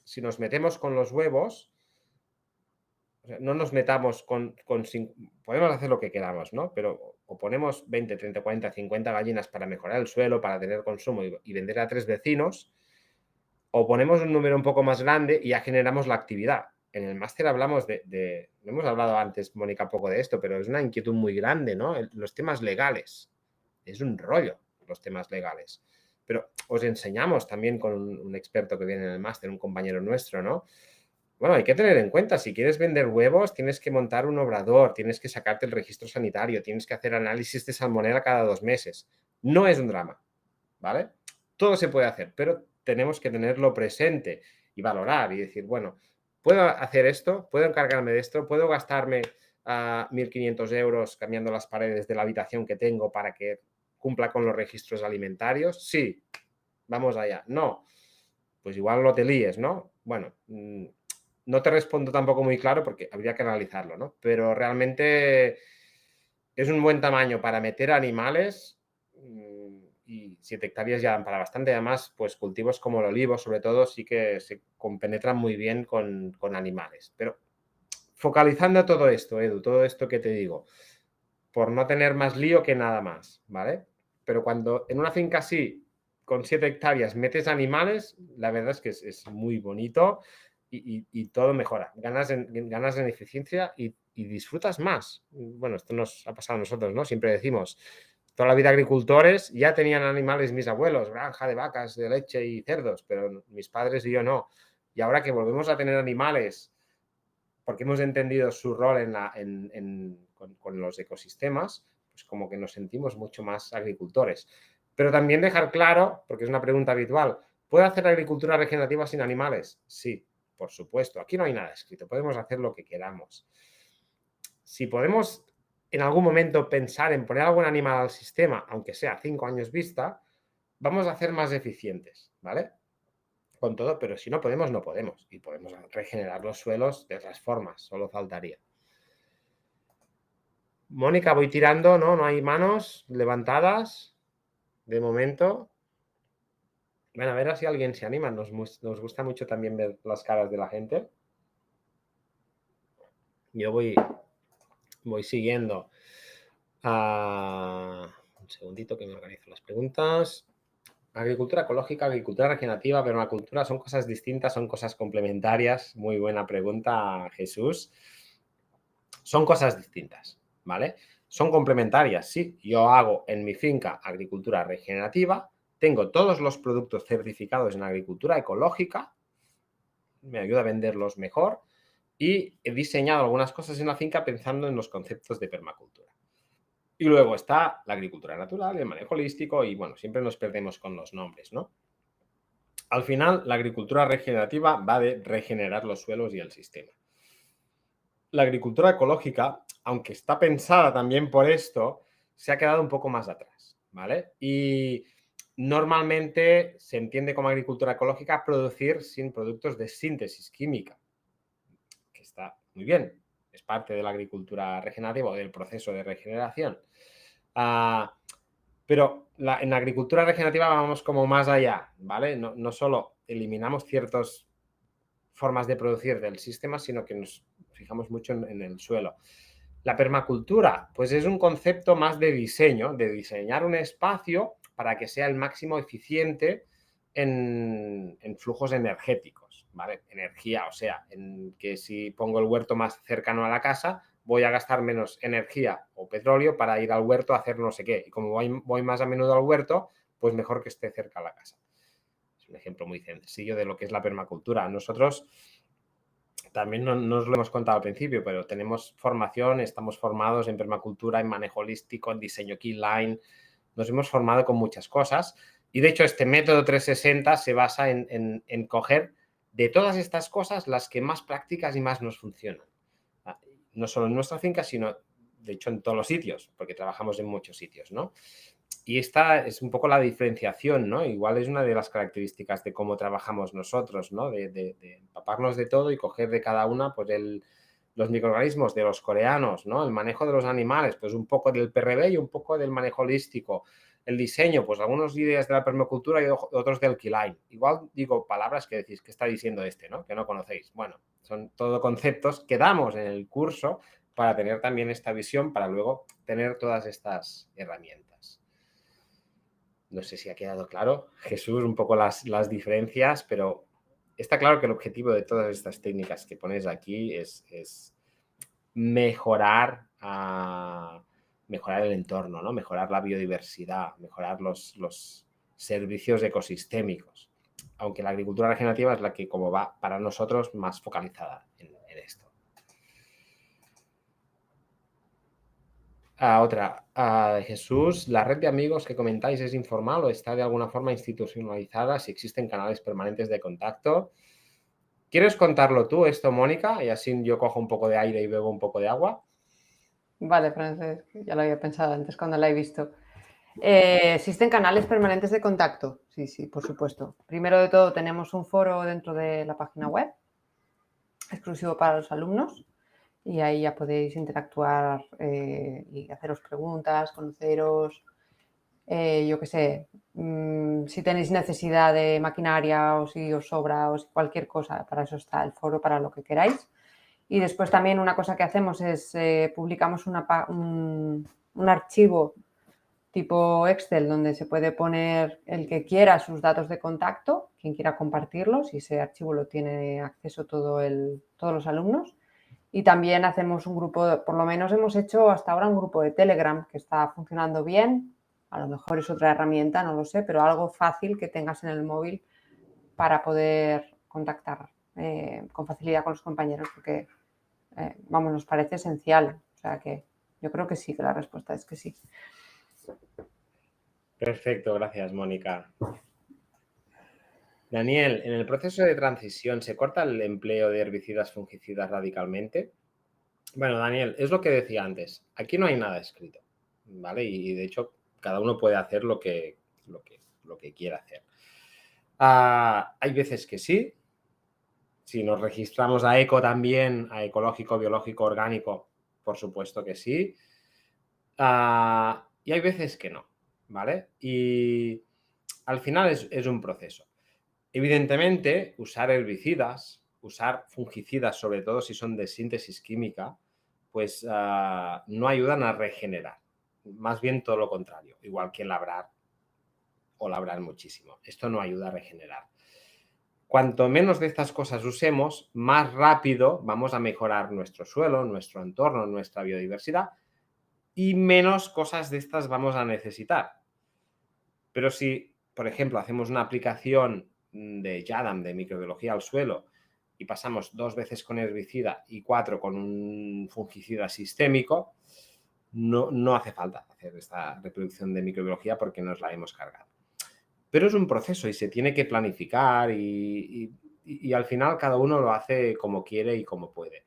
si nos metemos con los huevos, o sea, no nos metamos podemos hacer lo que queramos, ¿no? Pero o ponemos 20, 30, 40, 50 gallinas para mejorar el suelo, para tener consumo y vender a 3 vecinos, o ponemos un número un poco más grande y ya generamos la actividad. En el máster hablamos no hemos hablado antes, Mónica, un poco de esto, pero es una inquietud muy grande, ¿no? Los temas legales. Es un rollo los temas legales. Pero os enseñamos también con un experto que viene en el máster, un compañero nuestro, ¿no? Bueno, hay que tener en cuenta, si quieres vender huevos, tienes que montar un obrador, tienes que sacarte el registro sanitario, tienes que hacer análisis de salmonela cada 2 meses. No es un drama, ¿vale? Todo se puede hacer, pero tenemos que tenerlo presente y valorar y decir, bueno, ¿puedo hacer esto? ¿Puedo encargarme de esto? ¿Puedo gastarme 1.500 euros cambiando las paredes de la habitación que tengo para que cumpla con los registros alimentarios? Sí, vamos allá. No, pues igual no te líes, ¿no? Bueno, no te respondo tampoco muy claro porque habría que analizarlo, ¿no? Pero realmente es un buen tamaño para meter animales y 7 hectáreas ya dan para bastante. Además, pues cultivos como el olivo, sobre todo, sí que se compenetran muy bien con animales. Pero focalizando todo esto, Edu, todo esto que te digo, por no tener más lío que nada más, ¿vale? Pero cuando en una finca así, con 7 hectáreas, metes animales, la verdad es que es muy bonito y todo mejora. Ganas en eficiencia y disfrutas más. Bueno, esto nos ha pasado a nosotros, ¿no? Siempre decimos, toda la vida agricultores, ya tenían animales mis abuelos, granja de vacas, de leche y cerdos, pero mis padres y yo no. Y ahora que volvemos a tener animales, porque hemos entendido su rol con los ecosistemas, pues como que nos sentimos mucho más agricultores. Pero también dejar claro, porque es una pregunta habitual, ¿puedo hacer agricultura regenerativa sin animales? Sí, por supuesto. Aquí no hay nada escrito, podemos hacer lo que queramos. Si podemos en algún momento pensar en poner algún animal al sistema, aunque sea 5 años vista, vamos a ser más eficientes, ¿vale? Con todo, pero si no podemos, no podemos. Y podemos regenerar los suelos de otras formas, solo faltaría. Mónica, voy tirando, ¿no? No hay manos levantadas de momento. Bueno, a ver si alguien se anima. Nos gusta mucho también ver las caras de la gente. Yo voy siguiendo. Un segundito que me organizo las preguntas. Agricultura ecológica, agricultura regenerativa, permacultura son cosas distintas, son cosas complementarias. Muy buena pregunta, Jesús. Son cosas distintas, ¿vale? Son complementarias, sí. Yo hago en mi finca agricultura regenerativa, tengo todos los productos certificados en agricultura ecológica, me ayuda a venderlos mejor y he diseñado algunas cosas en la finca pensando en los conceptos de permacultura. Y luego está la agricultura natural, el manejo holístico y, bueno, siempre nos perdemos con los nombres, ¿no? Al final, la agricultura regenerativa va de regenerar los suelos y el sistema. La agricultura ecológica, aunque está pensada también por esto, se ha quedado un poco más atrás, ¿vale? Y normalmente se entiende como agricultura ecológica producir sin productos de síntesis química, que está muy bien, es parte de la agricultura regenerativa o del proceso de regeneración. Pero en la agricultura regenerativa vamos como más allá, ¿vale? No solo eliminamos ciertas formas de producir del sistema, sino que nos fijamos mucho en el suelo. La permacultura, pues es un concepto más de diseño, de diseñar un espacio para que sea el máximo eficiente en flujos energéticos, ¿vale? Energía, o sea, en que si pongo el huerto más cercano a la casa, voy a gastar menos energía o petróleo para ir al huerto a hacer no sé qué. Y como voy más a menudo al huerto, pues mejor que esté cerca a la casa. Es un ejemplo muy sencillo de lo que es la permacultura. Nosotros también no os lo hemos contado al principio, pero tenemos formación, estamos formados en permacultura, en manejo holístico, en diseño keyline. Nos hemos formado con muchas cosas. Y de hecho, este método 360 se basa en coger de todas estas cosas las que más prácticas y más nos funcionan. No solo en nuestra finca, sino de hecho en todos los sitios, porque trabajamos en muchos sitios, ¿no? Y esta es un poco la diferenciación, ¿no? Igual es una de las características de cómo trabajamos nosotros, ¿no? De empaparnos de todo y coger de cada una, pues los microorganismos de los coreanos, ¿no? El manejo de los animales, pues un poco del PRB y un poco del manejo holístico. El diseño, pues algunas ideas de la permacultura y otros del keyline. Igual digo palabras que decís, ¿qué está diciendo este, no? Que no conocéis. Bueno, son todo conceptos que damos en el curso para tener también esta visión, para luego tener todas estas herramientas. No sé si ha quedado claro, Jesús, un poco las diferencias, pero está claro que el objetivo de todas estas técnicas que pones aquí es mejorar, mejorar el entorno, ¿no? Mejorar la biodiversidad, mejorar los servicios ecosistémicos. Aunque la agricultura regenerativa es la que, como va para nosotros, más focalizada en esto. Otra, Jesús, ¿la red de amigos que comentáis es informal o está de alguna forma institucionalizada? Si existen canales permanentes de contacto. ¿Quieres contarlo tú esto, Mónica? Y así yo cojo un poco de aire y bebo un poco de agua. Vale, Francesc, ya lo había pensado antes cuando la he visto. ¿Existen canales permanentes de contacto? Sí, sí, por supuesto. Primero de todo, tenemos un foro dentro de la página web, exclusivo para los alumnos, y ahí ya podéis interactuar y haceros preguntas, conoceros, yo qué sé, si tenéis necesidad de maquinaria o si os sobra o si cualquier cosa, para eso está el foro, para lo que queráis. Y después también una cosa que hacemos es publicamos un archivo tipo Excel donde se puede poner el que quiera sus datos de contacto, quien quiera compartirlos, y ese archivo lo tiene acceso todos los alumnos. Y también hacemos un grupo, por lo menos hemos hecho hasta ahora un grupo de Telegram que está funcionando bien. A lo mejor es otra herramienta, no lo sé, pero algo fácil que tengas en el móvil para poder contactar con facilidad con los compañeros, porque, vamos, nos parece esencial. O sea que yo creo que sí, que la respuesta es que sí. Perfecto, gracias, Mónica. Daniel, ¿en el proceso de transición se corta el empleo de herbicidas fungicidas radicalmente? Bueno, Daniel, es lo que decía antes. Aquí no hay nada escrito, ¿vale? Y de hecho, cada uno puede hacer lo que quiera hacer. Hay veces que sí. Si nos registramos a eco también, a ecológico, biológico, orgánico, por supuesto que sí. Y hay veces que no, ¿vale? Y al final es un proceso. Evidentemente, usar herbicidas, usar fungicidas, sobre todo si son de síntesis química, pues no ayudan a regenerar. Más bien todo lo contrario, igual que labrar o labrar muchísimo. Esto no ayuda a regenerar. Cuanto menos de estas cosas usemos, más rápido vamos a mejorar nuestro suelo, nuestro entorno, nuestra biodiversidad y menos cosas de estas vamos a necesitar. Pero si, por ejemplo, hacemos una aplicación de YADAM, de microbiología al suelo, y pasamos 2 veces con herbicida y 4 con un fungicida sistémico, no hace falta hacer esta reproducción de microbiología porque nos la hemos cargado. Pero es un proceso y se tiene que planificar y al final cada uno lo hace como quiere y como puede.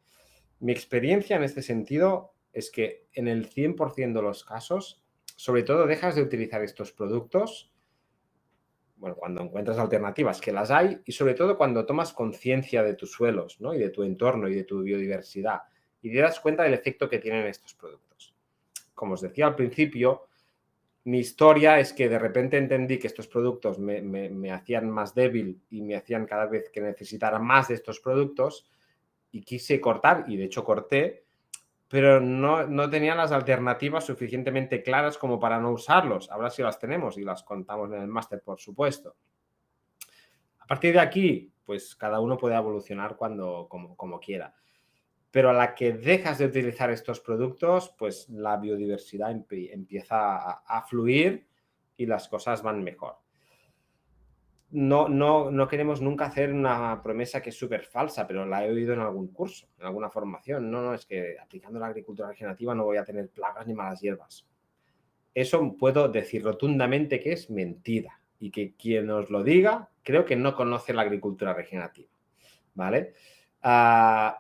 Mi experiencia en este sentido es que en el 100% de los casos, sobre todo dejas de utilizar estos productos, bueno, cuando encuentras alternativas, que las hay, y sobre todo cuando tomas conciencia de tus suelos, ¿no? Y de tu entorno y de tu biodiversidad, y te das cuenta del efecto que tienen estos productos. Como os decía al principio, mi historia es que de repente entendí que estos productos me hacían más débil y me hacían cada vez que necesitara más de estos productos y quise cortar, y de hecho corté, pero no tenía las alternativas suficientemente claras como para no usarlos. Ahora sí las tenemos y las contamos en el máster, por supuesto. A partir de aquí, pues cada uno puede evolucionar como quiera. Pero a la que dejas de utilizar estos productos, pues la biodiversidad empieza a fluir y las cosas van mejor. No queremos nunca hacer una promesa que es súper falsa, pero la he oído en algún curso, en alguna formación. No, es que aplicando la agricultura regenerativa no voy a tener plagas ni malas hierbas. Eso puedo decir rotundamente que es mentira y que quien os lo diga creo que no conoce la agricultura regenerativa, ¿vale?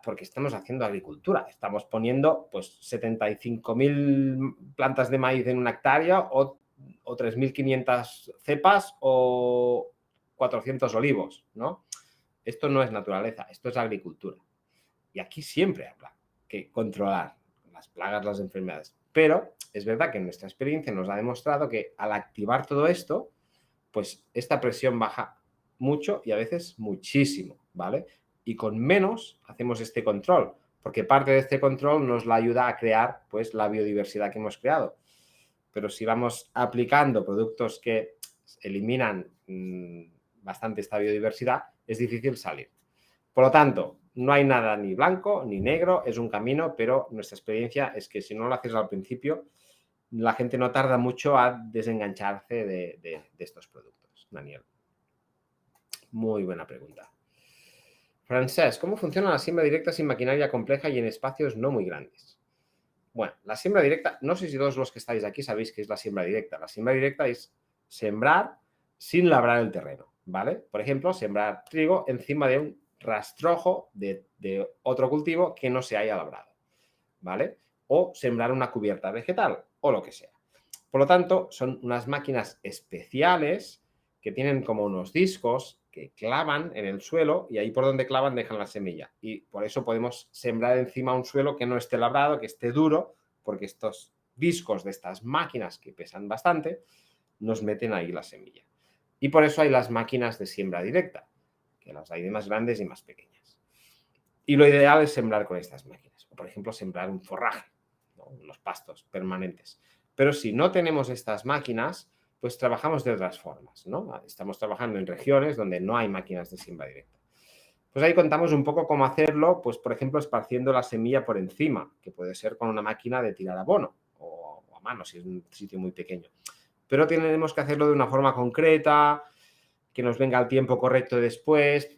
Porque estamos haciendo agricultura, estamos poniendo pues 75.000 plantas de maíz en una hectárea o o 3.500 cepas o 400 olivos, ¿no? Esto no es naturaleza, esto es agricultura. Y aquí siempre habrá que controlar las plagas, las enfermedades. Pero es verdad que nuestra experiencia nos ha demostrado que al activar todo esto, pues esta presión baja mucho y a veces muchísimo, ¿vale? Y con menos hacemos este control, porque parte de este control nos la ayuda a crear, pues, la biodiversidad que hemos creado. Pero si vamos aplicando productos que eliminan bastante esta biodiversidad, es difícil salir. Por lo tanto, no hay nada ni blanco ni negro, es un camino, pero nuestra experiencia es que si no lo haces al principio, la gente no tarda mucho a desengancharse de estos productos. Daniel. Muy buena pregunta. Francesc, ¿cómo funciona la siembra directa sin maquinaria compleja y en espacios no muy grandes? Bueno, la siembra directa, no sé si todos los que estáis aquí sabéis qué es la siembra directa. La siembra directa es sembrar sin labrar el terreno, ¿vale? Por ejemplo, sembrar trigo encima de un rastrojo de otro cultivo que no se haya labrado, ¿vale? O sembrar una cubierta vegetal o lo que sea. Por lo tanto, son unas máquinas especiales que tienen como unos discos que clavan en el suelo y ahí por donde clavan dejan la semilla. Y por eso podemos sembrar encima un suelo que no esté labrado, que esté duro, porque estos discos de estas máquinas que pesan bastante nos meten ahí la semilla. Y por eso hay las máquinas de siembra directa, que las hay de más grandes y más pequeñas. Y lo ideal es sembrar con estas máquinas. O por ejemplo, sembrar un forraje, ¿no? Los pastos permanentes. Pero si no tenemos estas máquinas, pues trabajamos de otras formas, ¿no? Estamos trabajando en regiones donde no hay máquinas de siembra directa. Pues ahí contamos un poco cómo hacerlo, pues por ejemplo, esparciendo la semilla por encima, que puede ser con una máquina de tirar abono o a mano, si es un sitio muy pequeño. Pero tenemos que hacerlo de una forma concreta, que nos venga el tiempo correcto después,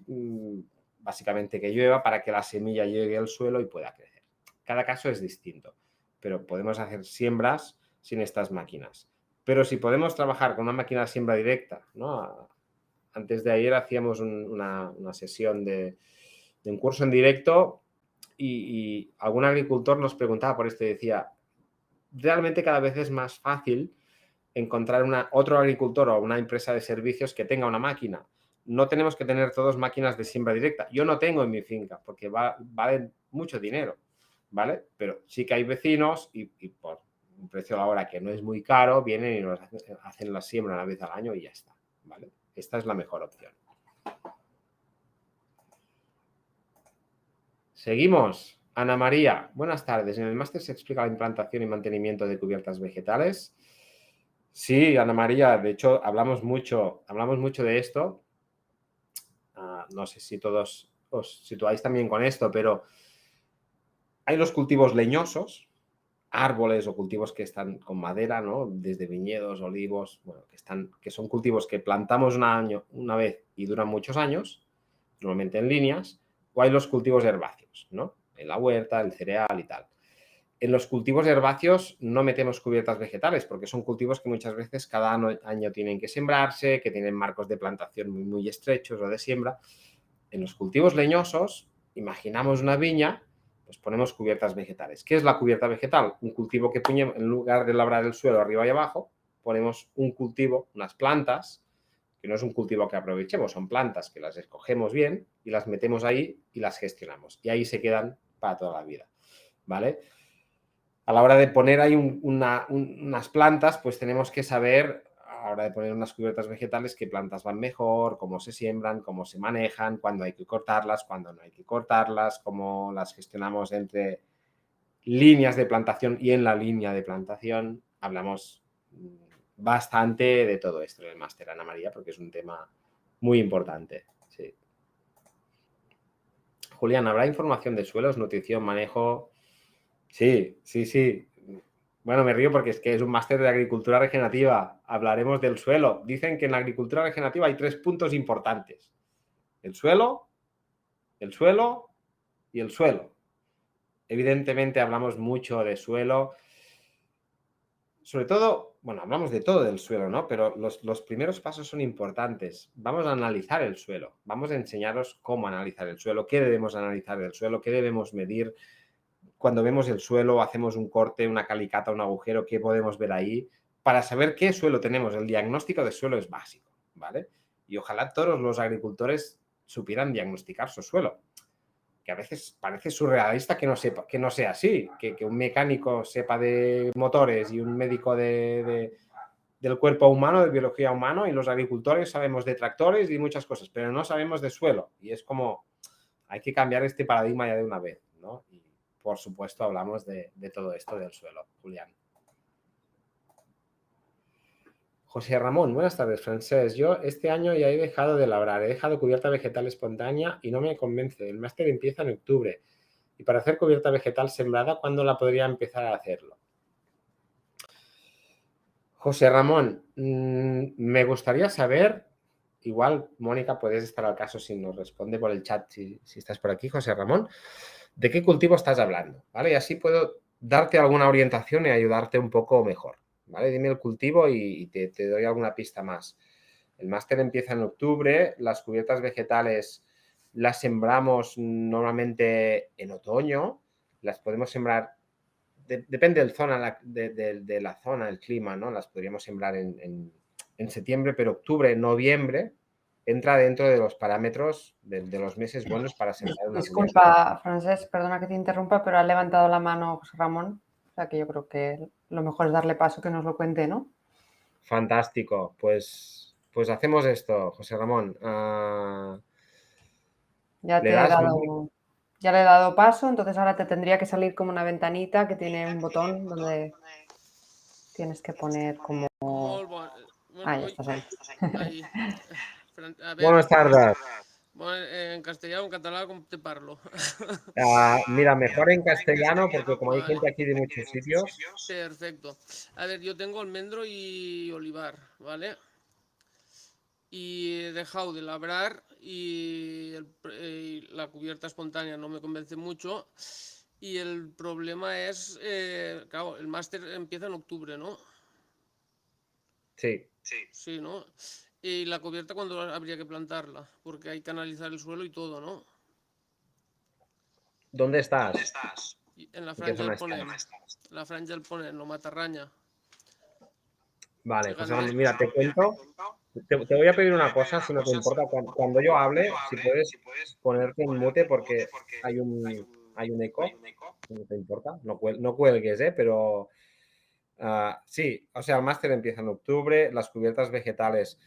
básicamente que llueva para que la semilla llegue al suelo y pueda crecer. Cada caso es distinto, pero podemos hacer siembras sin estas máquinas. Pero si podemos trabajar con una máquina de siembra directa, ¿no? Antes de ayer hacíamos una sesión de un curso en directo y algún agricultor nos preguntaba por esto y decía, realmente cada vez es más fácil encontrar otro agricultor o una empresa de servicios que tenga una máquina. No tenemos que tener todos máquinas de siembra directa. Yo no tengo en mi finca porque valen mucho dinero, ¿vale? Pero sí que hay vecinos y por un precio a la hora que no es muy caro, vienen y nos hacen la siembra una vez al año y ya está, ¿vale? Esta es la mejor opción. Seguimos. Ana María, buenas tardes. En el máster se explica la implantación y mantenimiento de cubiertas vegetales. Sí, Ana María, de hecho hablamos mucho de esto. No sé si todos os situáis también con esto, pero hay los cultivos leñosos, árboles o cultivos que están con madera, ¿no? Desde viñedos, olivos, bueno, que son cultivos que plantamos una vez y duran muchos años, normalmente en líneas, o hay los cultivos herbáceos, ¿no? En la huerta, el cereal y tal. En los cultivos herbáceos no metemos cubiertas vegetales porque son cultivos que muchas veces cada año tienen que sembrarse, que tienen marcos de plantación muy, muy estrechos o de siembra. En los cultivos leñosos, imaginamos una viña, pues ponemos cubiertas vegetales. ¿Qué es la cubierta vegetal? Un cultivo que en lugar de labrar el suelo arriba y abajo, ponemos un cultivo, unas plantas, que no es un cultivo que aprovechemos, son plantas que las escogemos bien y las metemos ahí y las gestionamos. Y ahí se quedan para toda la vida, ¿vale? A la hora de poner ahí unas plantas, pues tenemos que saber, a la hora de poner unas cubiertas vegetales, qué plantas van mejor, cómo se siembran, cómo se manejan, cuándo hay que cortarlas, cuándo no hay que cortarlas, cómo las gestionamos entre líneas de plantación y en la línea de plantación. Hablamos bastante de todo esto en el máster, Ana María, porque es un tema muy importante. Sí. Julián, ¿habrá información de suelos, nutrición, manejo? Sí, sí, sí. Bueno, me río porque es que es un máster de agricultura regenerativa. Hablaremos del suelo. Dicen que en la agricultura regenerativa hay 3 puntos importantes. El suelo y el suelo. Evidentemente hablamos mucho de suelo. Sobre todo, bueno, hablamos de todo del suelo, ¿no? Pero los primeros pasos son importantes. Vamos a analizar el suelo. Vamos a enseñaros cómo analizar el suelo, qué debemos analizar del suelo, qué debemos medir. Cuando vemos el suelo, hacemos un corte, una calicata, un agujero, ¿qué podemos ver ahí? para saber qué suelo tenemos. El diagnóstico de suelo es básico, ¿vale? Y ojalá todos los agricultores supieran diagnosticar su suelo. Que a veces parece surrealista que no sea así, que un mecánico sepa de motores y un médico del cuerpo humano, de biología humano, y los agricultores sabemos de tractores y muchas cosas, pero no sabemos de suelo. Y es como, hay que cambiar este paradigma ya de una vez, ¿no? Y por supuesto hablamos de todo esto del suelo, Julián. José Ramón, buenas tardes, Francesc. Yo este año ya he dejado de labrar, he dejado cubierta vegetal espontánea y no me convence. El máster empieza en octubre. Y para hacer cubierta vegetal sembrada, ¿cuándo la podría empezar a hacerlo? José Ramón, me gustaría saber, igual Mónica puedes estar al caso si nos responde por el chat, si estás por aquí, José Ramón, ¿de qué cultivo estás hablando? ¿Vale? Y así puedo darte alguna orientación y ayudarte un poco mejor. ¿Vale? Dime el cultivo y te doy alguna pista más. El máster empieza en octubre, las cubiertas vegetales las sembramos normalmente en otoño, las podemos sembrar, depende de la zona, el clima, ¿no? Las podríamos sembrar en septiembre, pero octubre, noviembre entra dentro de los parámetros de los meses buenos para sembrar una cubierta. Disculpa, Francesc, perdona que te interrumpa, pero ha levantado la mano José Ramón. O sea que yo creo que lo mejor es darle paso que nos lo cuente, ¿no? Fantástico. Pues hacemos esto, José Ramón. Ya le he dado paso, entonces ahora te tendría que salir como una ventanita que tiene un botón donde tienes que poner como... Ah, ya estás ahí. Buenas tardes. En castellano o en catalán, ¿cómo te parlo? Mira, mejor en castellano porque como hay gente aquí de muchos sitios. Perfecto. A ver, yo tengo almendro y olivar, ¿vale? Y he dejado de labrar y la cubierta espontánea no me convence mucho. Y el problema es, claro, el máster empieza en octubre, ¿no? Sí. Sí, ¿no? Y la cubierta, ¿cuándo habría que plantarla? Porque hay que analizar el suelo y todo, ¿no? ¿Dónde estás? En la franja del Ponent. La franja del Ponent, no Matarraña. Vale, José Ramón, mira, te cuento. Te voy a pedir una cosa, si no te importa, cuando yo hable, si puedes ponerte en mute porque hay un eco, si no te importa, no cuelgues, pero sí, o sea, el máster empieza en octubre, las cubiertas vegetales,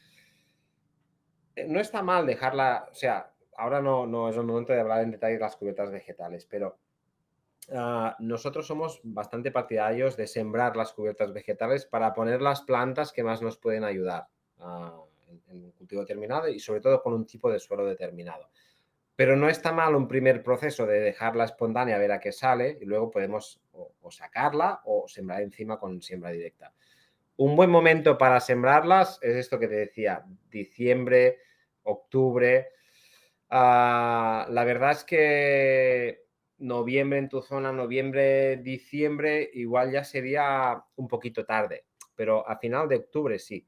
no está mal dejarla, o sea, ahora no es el momento de hablar en detalle de las cubiertas vegetales, pero nosotros somos bastante partidarios de sembrar las cubiertas vegetales para poner las plantas que más nos pueden ayudar en un cultivo determinado y sobre todo con un tipo de suelo determinado. Pero no está mal un primer proceso de dejarla espontánea a ver a qué sale y luego podemos o sacarla o sembrar encima con siembra directa. Un buen momento para sembrarlas es esto que te decía, diciembre, octubre. La verdad es que noviembre en tu zona, noviembre, diciembre, igual ya sería un poquito tarde, pero a final de octubre sí.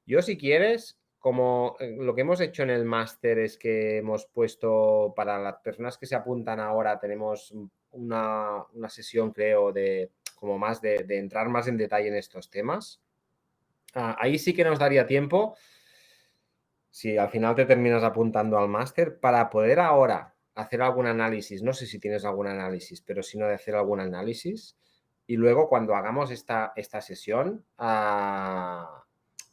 Yo, si quieres, como lo que hemos hecho en el máster es que hemos puesto para las personas que se apuntan ahora, tenemos una sesión, creo, de como más de entrar más en detalle en estos temas. Ahí sí que nos daría tiempo, si al final te terminas apuntando al máster, para poder ahora hacer algún análisis, no sé si tienes algún análisis, pero si no de hacer algún análisis, y luego cuando hagamos esta sesión,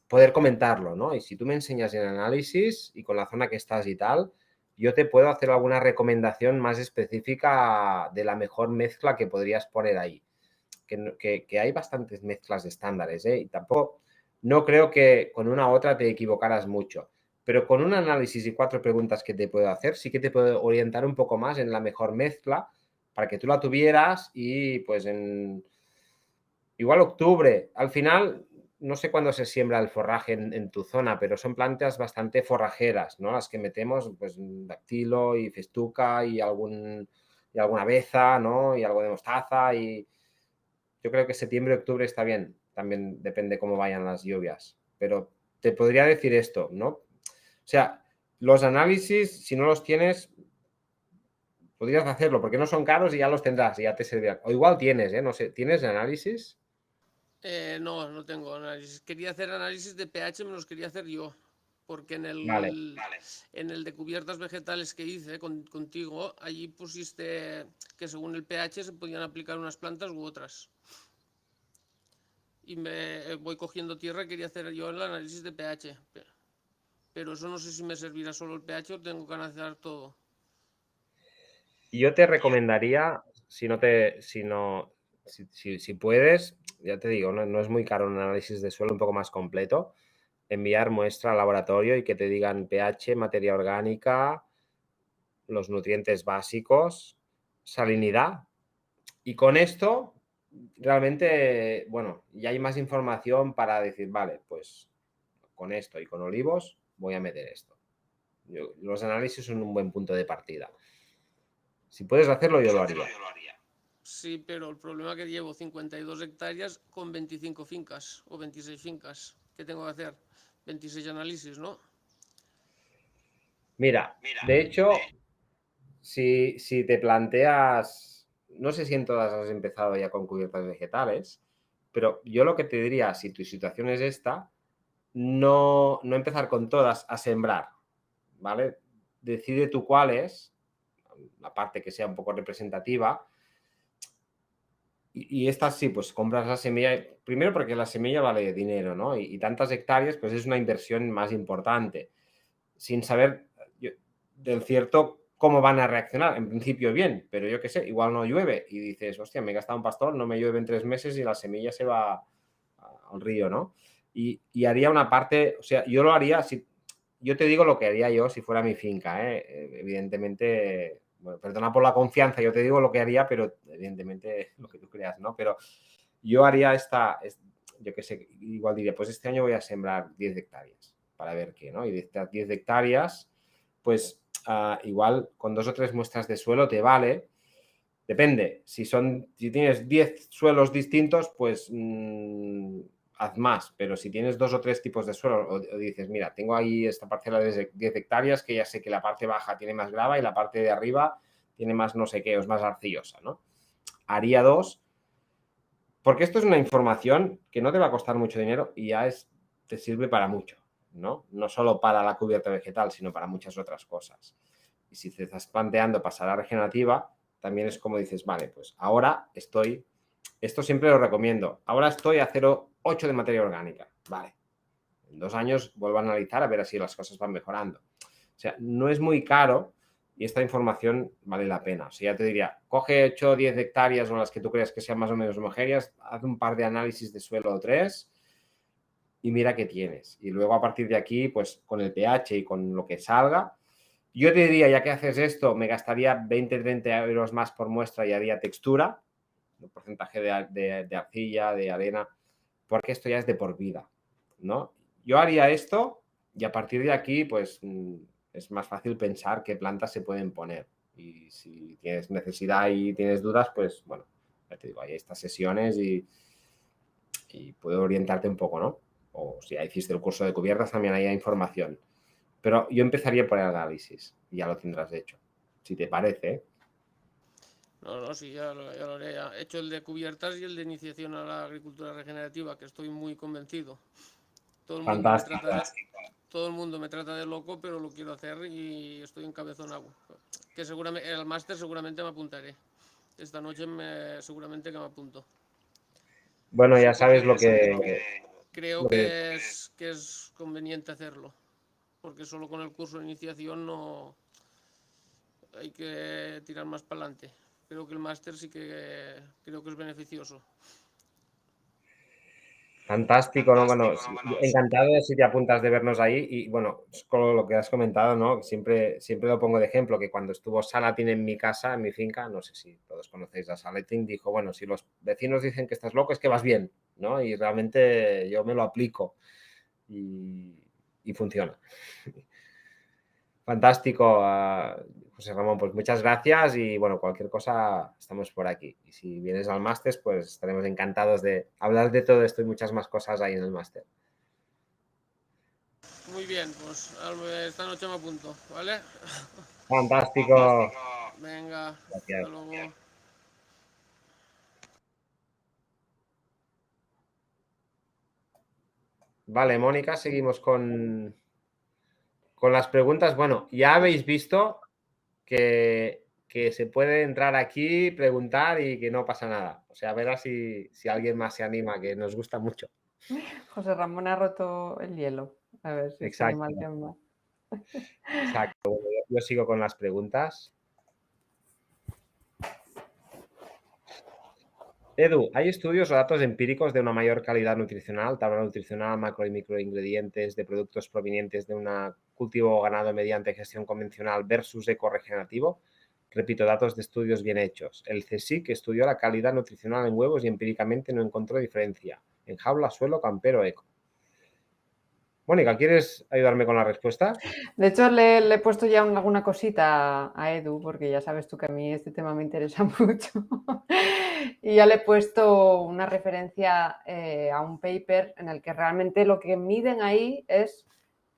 poder comentarlo, ¿no? Y si tú me enseñas el análisis y con la zona que estás y tal, yo te puedo hacer alguna recomendación más específica de la mejor mezcla que podrías poner ahí. Que hay bastantes mezclas de estándares, ¿eh? Y tampoco, no creo que con una u otra te equivocaras mucho. Pero con un análisis y 4 preguntas que te puedo hacer, sí que te puedo orientar un poco más en la mejor mezcla para que tú la tuvieras y pues igual octubre. Al final, no sé cuándo se siembra el forraje en tu zona, pero son plantas bastante forrajeras, ¿no? Las que metemos, pues dactilo y festuca y alguna beza, ¿no? Y algo de mostaza y yo creo que septiembre, octubre está bien. También depende cómo vayan las lluvias. Pero te podría decir esto, ¿no? O sea, los análisis, si no los tienes, podrías hacerlo, porque no son caros y ya los tendrás y ya te servirán. O igual tienes, no sé, ¿tienes análisis? No, no tengo análisis. Quería hacer análisis de pH, me los quería hacer yo. Porque Vale. en el de cubiertas vegetales que hice contigo, allí pusiste que según el pH se podían aplicar unas plantas u otras. Y me voy cogiendo tierra y quería hacer yo el análisis de pH. Pero eso no sé si me servirá solo el pH o tengo que analizar todo. Yo te recomendaría, si puedes, ya te digo, no es muy caro un análisis de suelo un poco más completo, enviar muestra al laboratorio y que te digan pH, materia orgánica, los nutrientes básicos, salinidad. Y con esto, realmente, bueno, ya hay más información para decir, vale, pues con esto y con olivos voy a meter esto. Los análisis son un buen punto de partida. Si puedes hacerlo, yo lo haría. Sí, pero el problema es que llevo 52 hectáreas con 25 fincas o 26 fincas. ¿Qué tengo que hacer? 26 análisis, ¿no? Mira, de hecho, si te planteas, no sé si en todas has empezado ya con cubiertas vegetales, pero yo lo que te diría, si tu situación es esta, no empezar con todas a sembrar, ¿vale? Decide tú cuál es, la parte que sea un poco representativa, y estas sí, pues compras la semilla, primero porque la semilla vale dinero, ¿no? Y tantas hectáreas, pues es una inversión más importante, sin saber del cierto cómo van a reaccionar. En principio bien, pero yo qué sé, igual no llueve y dices, hostia, me he gastado un pastón, no me llueve en 3 meses y la semilla se va al río, ¿no? Y haría una parte, o sea, yo lo haría, si, yo te digo lo que haría yo si fuera mi finca, ¿eh? Evidentemente, bueno, perdona por la confianza, yo te digo lo que haría, pero evidentemente lo que tú creas, ¿no? Pero yo haría yo qué sé, igual diría, pues este año voy a sembrar 10 hectáreas para ver qué, ¿no? Y de estas 10 hectáreas, pues igual con 2 o 3 muestras de suelo te vale. Depende, si tienes 10 suelos distintos, pues haz más, pero si tienes 2 o 3 tipos de suelo o dices, mira, tengo ahí esta parcela de 10 hectáreas que ya sé que la parte baja tiene más grava y la parte de arriba tiene más no sé qué, o es más arcillosa, ¿no? Haría 2, porque esto es una información que no te va a costar mucho dinero y ya te sirve para mucho, ¿no? No solo para la cubierta vegetal, sino para muchas otras cosas. Y si te estás planteando pasar a regenerativa, también es como dices, vale, pues ahora esto siempre lo recomiendo, ahora estoy a 0,8 de materia orgánica, vale. En 2 años vuelvo a analizar a ver si las cosas van mejorando. O sea, no es muy caro y esta información vale la pena. O sea, ya te diría, coge 8 o 10 hectáreas o las que tú creas que sean más o menos homogéneas, haz un par de análisis de suelo o 3 y mira qué tienes. Y luego a partir de aquí, pues con el pH y con lo que salga, yo te diría, ya que haces esto, me gastaría 20-30 euros más por muestra y haría textura, un porcentaje de arcilla, de arena, porque esto ya es de por vida, ¿no? Yo haría esto y a partir de aquí, pues es más fácil pensar qué plantas se pueden poner. Y si tienes necesidad y tienes dudas, pues bueno, ya te digo, hay estas sesiones y puedo orientarte un poco, ¿no? O si ya hiciste el curso de cubiertas, también hay información. Pero yo empezaría por el análisis y ya lo tendrás hecho, si te parece, ¿eh? No, sí, ya lo haré. Ya. He hecho el de cubiertas y el de iniciación a la agricultura regenerativa, que estoy muy convencido. Todo el mundo me Fantástico. trata de, todo el mundo me trata de loco, pero lo quiero hacer y estoy encabezonado. Que seguramente el máster seguramente me apuntaré. Esta noche seguramente que me apunto. Bueno, Sí, ya sabes porque lo creo que que es conveniente hacerlo. Porque solo con el curso de iniciación no hay que tirar más para adelante. Creo que el máster sí que creo que es beneficioso. fantástico, ¿no? Bueno, encantado si te apuntas de vernos ahí y bueno, con lo que has comentado, ¿no? Siempre lo pongo de ejemplo, que cuando estuvo Salatin en mi casa, en mi finca, no sé si todos conocéis a Salatin, dijo, bueno, si los vecinos dicen que estás loco es que vas bien, ¿no? Y realmente yo me lo aplico y funciona. Fantástico, José Ramón, pues muchas gracias y bueno, cualquier cosa estamos por aquí. Y si vienes al máster, pues estaremos encantados de hablar de todo esto y muchas más cosas ahí en el máster. Muy bien, pues esta noche me apunto, ¿vale? Fantástico. Venga, hasta Gracias. luego. Vale, Mónica, seguimos con las preguntas. Bueno, ya habéis visto que se puede entrar aquí, preguntar y que no pasa nada. O sea, a ver si alguien más se anima, que nos gusta mucho. José Ramón ha roto el hielo. A ver si se anima Exacto, alguien más. exacto. Bueno, yo sigo con las preguntas. Edu, ¿hay estudios o datos empíricos de una mayor calidad nutricional, tabla nutricional, macro y microingredientes de productos provenientes de un cultivo o ganado mediante gestión convencional versus ecoregenerativo? Repito, datos de estudios bien hechos. El CSIC estudió la calidad nutricional en huevos y empíricamente no encontró diferencia en jaula, suelo, campero, eco. Mónica, ¿quieres ayudarme con la respuesta? De hecho, le he puesto ya alguna cosita a Edu, porque ya sabes tú que a mí este tema me interesa mucho. Y ya le he puesto una referencia a un paper en el que realmente lo que miden ahí es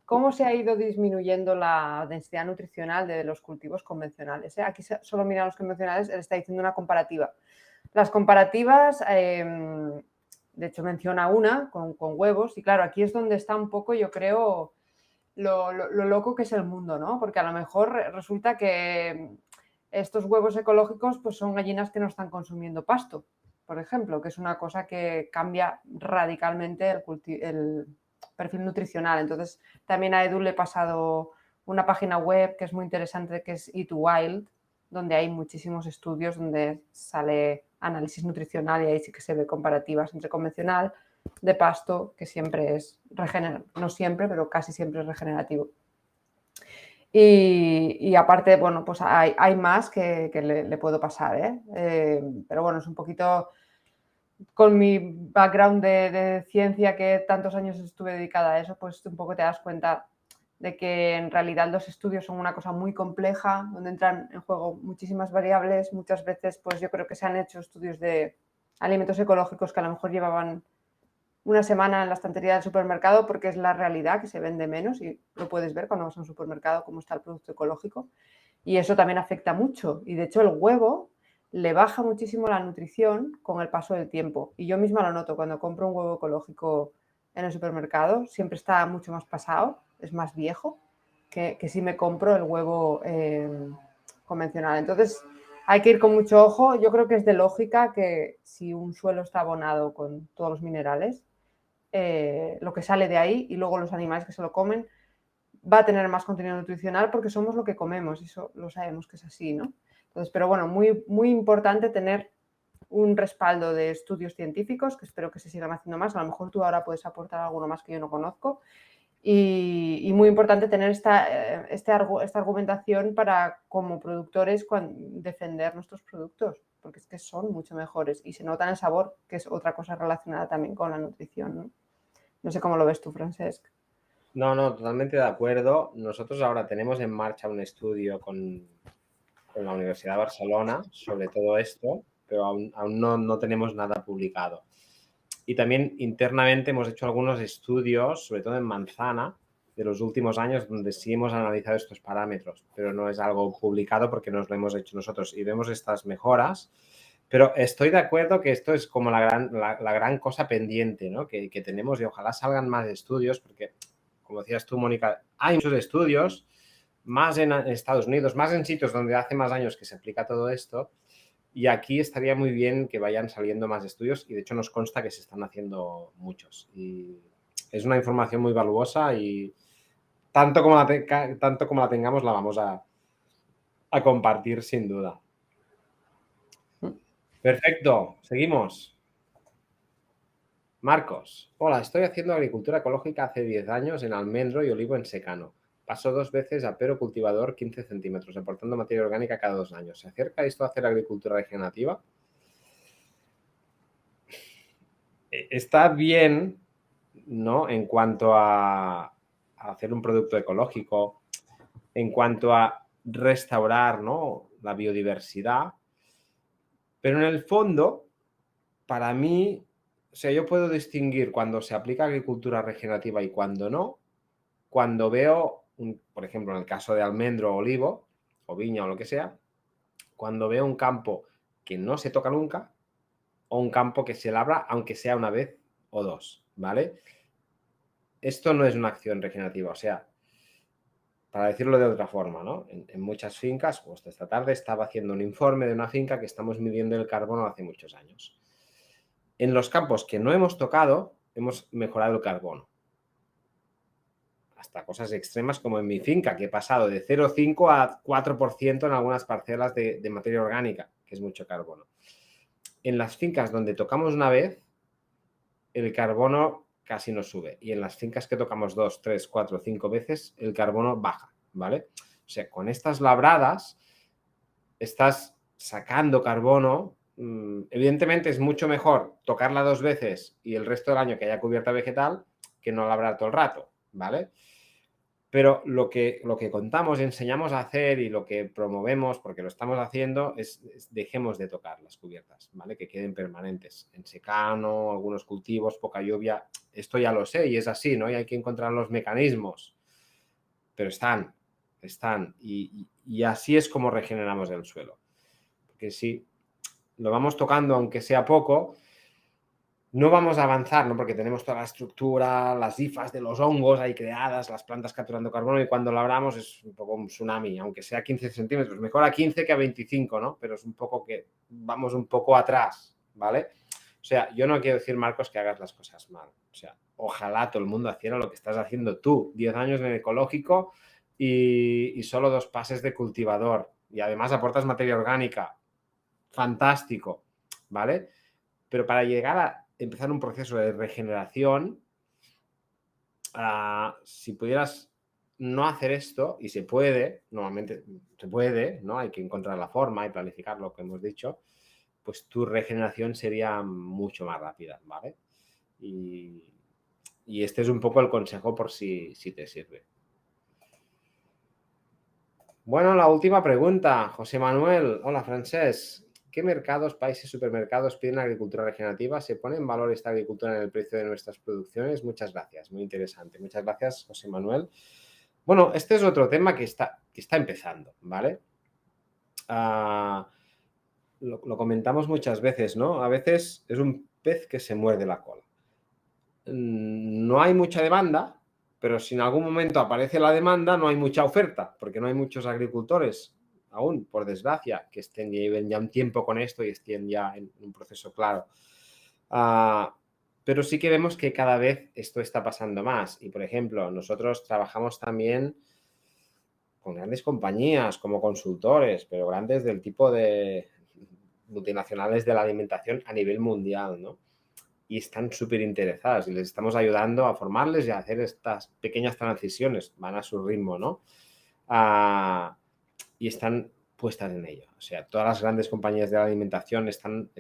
cómo se ha ido disminuyendo la densidad nutricional de los cultivos convencionales. Aquí solo miran los convencionales, él está diciendo una comparativa. Las comparativas, de hecho menciona una con huevos, y claro, aquí es donde está un poco, yo creo, lo loco que es el mundo, ¿no? Porque a lo mejor resulta que estos huevos ecológicos pues son gallinas que no están consumiendo pasto, por ejemplo, que es una cosa que cambia radicalmente el perfil nutricional. Entonces, también a Edu le he pasado una página web que es muy interesante, que es Eat Wild, donde hay muchísimos estudios donde sale análisis nutricional y ahí sí que se ve comparativas entre convencional, de pasto, que siempre es regenerativo, no siempre, pero casi siempre es regenerativo. Y aparte, bueno, pues hay más que le puedo pasar, ¿eh? Pero bueno, es un poquito con mi background de ciencia, que tantos años estuve dedicada a eso, pues un poco te das cuenta de que en realidad los estudios son una cosa muy compleja, donde entran en juego muchísimas variables. Muchas veces, pues yo creo que se han hecho estudios de alimentos ecológicos que a lo mejor llevaban una semana en la estantería del supermercado, porque es la realidad, que se vende menos y lo puedes ver cuando vas a un supermercado cómo está el producto ecológico. Y eso también afecta mucho. Y de hecho el huevo le baja muchísimo la nutrición con el paso del tiempo. Y yo misma lo noto cuando compro un huevo ecológico en el supermercado, siempre está mucho más pasado, es más viejo que si me compro el huevo convencional. Entonces hay que ir con mucho ojo. Yo creo que es de lógica que si un suelo está abonado con todos los minerales, lo que sale de ahí y luego los animales que se lo comen va a tener más contenido nutricional, porque somos lo que comemos, eso lo sabemos que es así, ¿no? Entonces, pero bueno, muy, muy importante tener un respaldo de estudios científicos, que espero que se sigan haciendo más. A lo mejor tú ahora puedes aportar alguno más que yo no conozco. Y muy importante tener esta argumentación para, como productores, defender nuestros productos, porque es que son mucho mejores y se nota en el sabor, que es otra cosa relacionada también con la nutrición, ¿no? No sé cómo lo ves tú, Francesc. No, totalmente de acuerdo. Nosotros ahora tenemos en marcha un estudio con la Universidad de Barcelona sobre todo esto, pero aún no tenemos nada publicado. Y también internamente hemos hecho algunos estudios, sobre todo en manzana, de los últimos años, donde sí hemos analizado estos parámetros, pero no es algo publicado porque nos lo hemos hecho nosotros y vemos estas mejoras. Pero estoy de acuerdo que esto es como la gran cosa pendiente, ¿no? que tenemos, y ojalá salgan más estudios, porque, como decías tú, Mónica, hay muchos estudios, más en Estados Unidos, más en sitios donde hace más años que se aplica todo esto, y aquí estaría muy bien que vayan saliendo más estudios, y de hecho nos consta que se están haciendo muchos. Y es una información muy valuosa y tanto como la tengamos la vamos a compartir sin duda. Perfecto, seguimos. Marcos, hola, estoy haciendo agricultura ecológica hace 10 años en almendro y olivo en secano. Paso 2 veces a pero cultivador 15 centímetros, aportando materia orgánica cada 2 años. ¿Se acerca esto a hacer agricultura regenerativa? Está bien, ¿no? En cuanto a hacer un producto ecológico, en cuanto a restaurar, ¿no?, la biodiversidad, pero en el fondo, para mí, o sea, yo puedo distinguir cuando se aplica agricultura regenerativa y cuando no, cuando veo, por ejemplo, en el caso de almendro o olivo, o viña o lo que sea, cuando veo un campo que no se toca nunca o un campo que se labra aunque sea una vez o dos, ¿vale? esto no es una acción regenerativa, o sea, para decirlo de otra forma, ¿no? En muchas fincas, pues esta tarde estaba haciendo un informe de una finca que estamos midiendo el carbono hace muchos años. En los campos que no hemos tocado, hemos mejorado el carbono. Hasta cosas extremas como en mi finca, que he pasado de 0,5 a 4% en algunas parcelas de materia orgánica, que es mucho carbono. En las fincas donde tocamos una vez, el carbono casi no sube. Y en las fincas que tocamos 2, 3, 4, 5 veces, el carbono baja, ¿vale? O sea, con estas labradas estás sacando carbono. Evidentemente es mucho mejor tocarla 2 veces y el resto del año que haya cubierta vegetal que no labrar todo el rato, ¿vale? Pero lo que contamos y enseñamos a hacer y lo que promovemos, porque lo estamos haciendo, es dejemos de tocar las cubiertas, ¿vale? Que queden permanentes. En secano, algunos cultivos, poca lluvia, esto ya lo sé y es así, ¿no? Y hay que encontrar los mecanismos. Pero están. Y así es como regeneramos el suelo. Porque si lo vamos tocando, aunque sea poco, no vamos a avanzar, ¿no? Porque tenemos toda la estructura, las hifas de los hongos ahí creadas, las plantas capturando carbono y cuando labramos es un poco un tsunami, aunque sea 15 centímetros, mejor a 15 que a 25, ¿no? Pero es un poco que vamos un poco atrás, ¿vale? O sea, yo no quiero decir, Marcos, que hagas las cosas mal. O sea, ojalá todo el mundo hiciera lo que estás haciendo tú, 10 años en el ecológico y solo 2 pases de cultivador. Y además aportas materia orgánica. Fantástico, ¿vale? Pero para llegar a empezar un proceso de regeneración, si pudieras no hacer esto, y se puede, normalmente se puede, ¿no? Hay que encontrar la forma y planificar lo que hemos dicho, pues tu regeneración sería mucho más rápida, ¿vale? Y este es un poco el consejo por si te sirve. Bueno, la última pregunta, José Manuel. Hola, Francesc. ¿Qué mercados, países, supermercados piden agricultura regenerativa? ¿Se pone en valor esta agricultura en el precio de nuestras producciones? Muchas gracias, muy interesante. Muchas gracias, José Manuel. Bueno, este es otro tema que está empezando, ¿vale? Lo comentamos muchas veces, ¿no? A veces es un pez que se muerde la cola. No hay mucha demanda, pero si en algún momento aparece la demanda, no hay mucha oferta, porque no hay muchos agricultores aún, por desgracia, que lleven ya un tiempo con esto y estén ya en un proceso claro. Pero sí que vemos que cada vez esto está pasando más. Y, por ejemplo, nosotros trabajamos también con grandes compañías como consultores, pero grandes del tipo de multinacionales de la alimentación a nivel mundial, ¿no? Y están súper interesadas y les estamos ayudando a formarles y a hacer estas pequeñas transiciones, van a su ritmo, ¿no? Y están puestas en ello. O sea, todas las grandes compañías de la alimentación están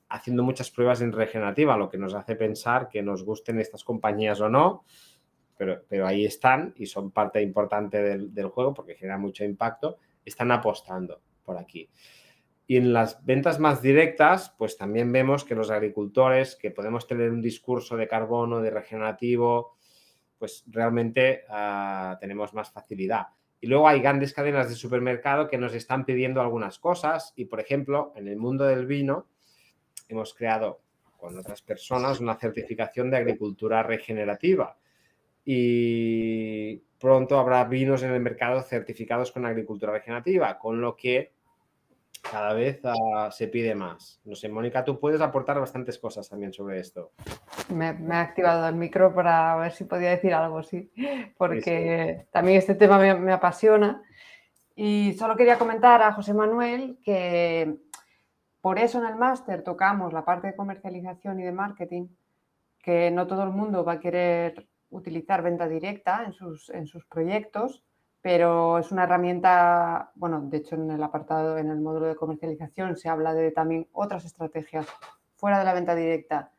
haciendo muchas pruebas en regenerativa, lo que nos hace pensar que nos gusten estas compañías o no, pero ahí están y son parte importante del juego porque generan mucho impacto, están apostando por aquí. Y en las ventas más directas, pues también vemos que los agricultores, que podemos tener un discurso de carbono, de regenerativo, pues realmente tenemos más facilidad. Y luego hay grandes cadenas de supermercado que nos están pidiendo algunas cosas y, por ejemplo, en el mundo del vino hemos creado con otras personas una certificación de agricultura regenerativa y pronto habrá vinos en el mercado certificados con agricultura regenerativa, con lo que cada vez se pide más. No sé, Mónica, tú puedes aportar bastantes cosas también sobre esto. Me ha activado el micro para ver si podía decir algo, sí, porque también este tema me apasiona. Y solo quería comentar a José Manuel que por eso en el máster tocamos la parte de comercialización y de marketing, que no todo el mundo va a querer utilizar venta directa en sus proyectos, pero es una herramienta, bueno, de hecho en el apartado, en el módulo de comercialización se habla de también otras estrategias fuera de la venta directa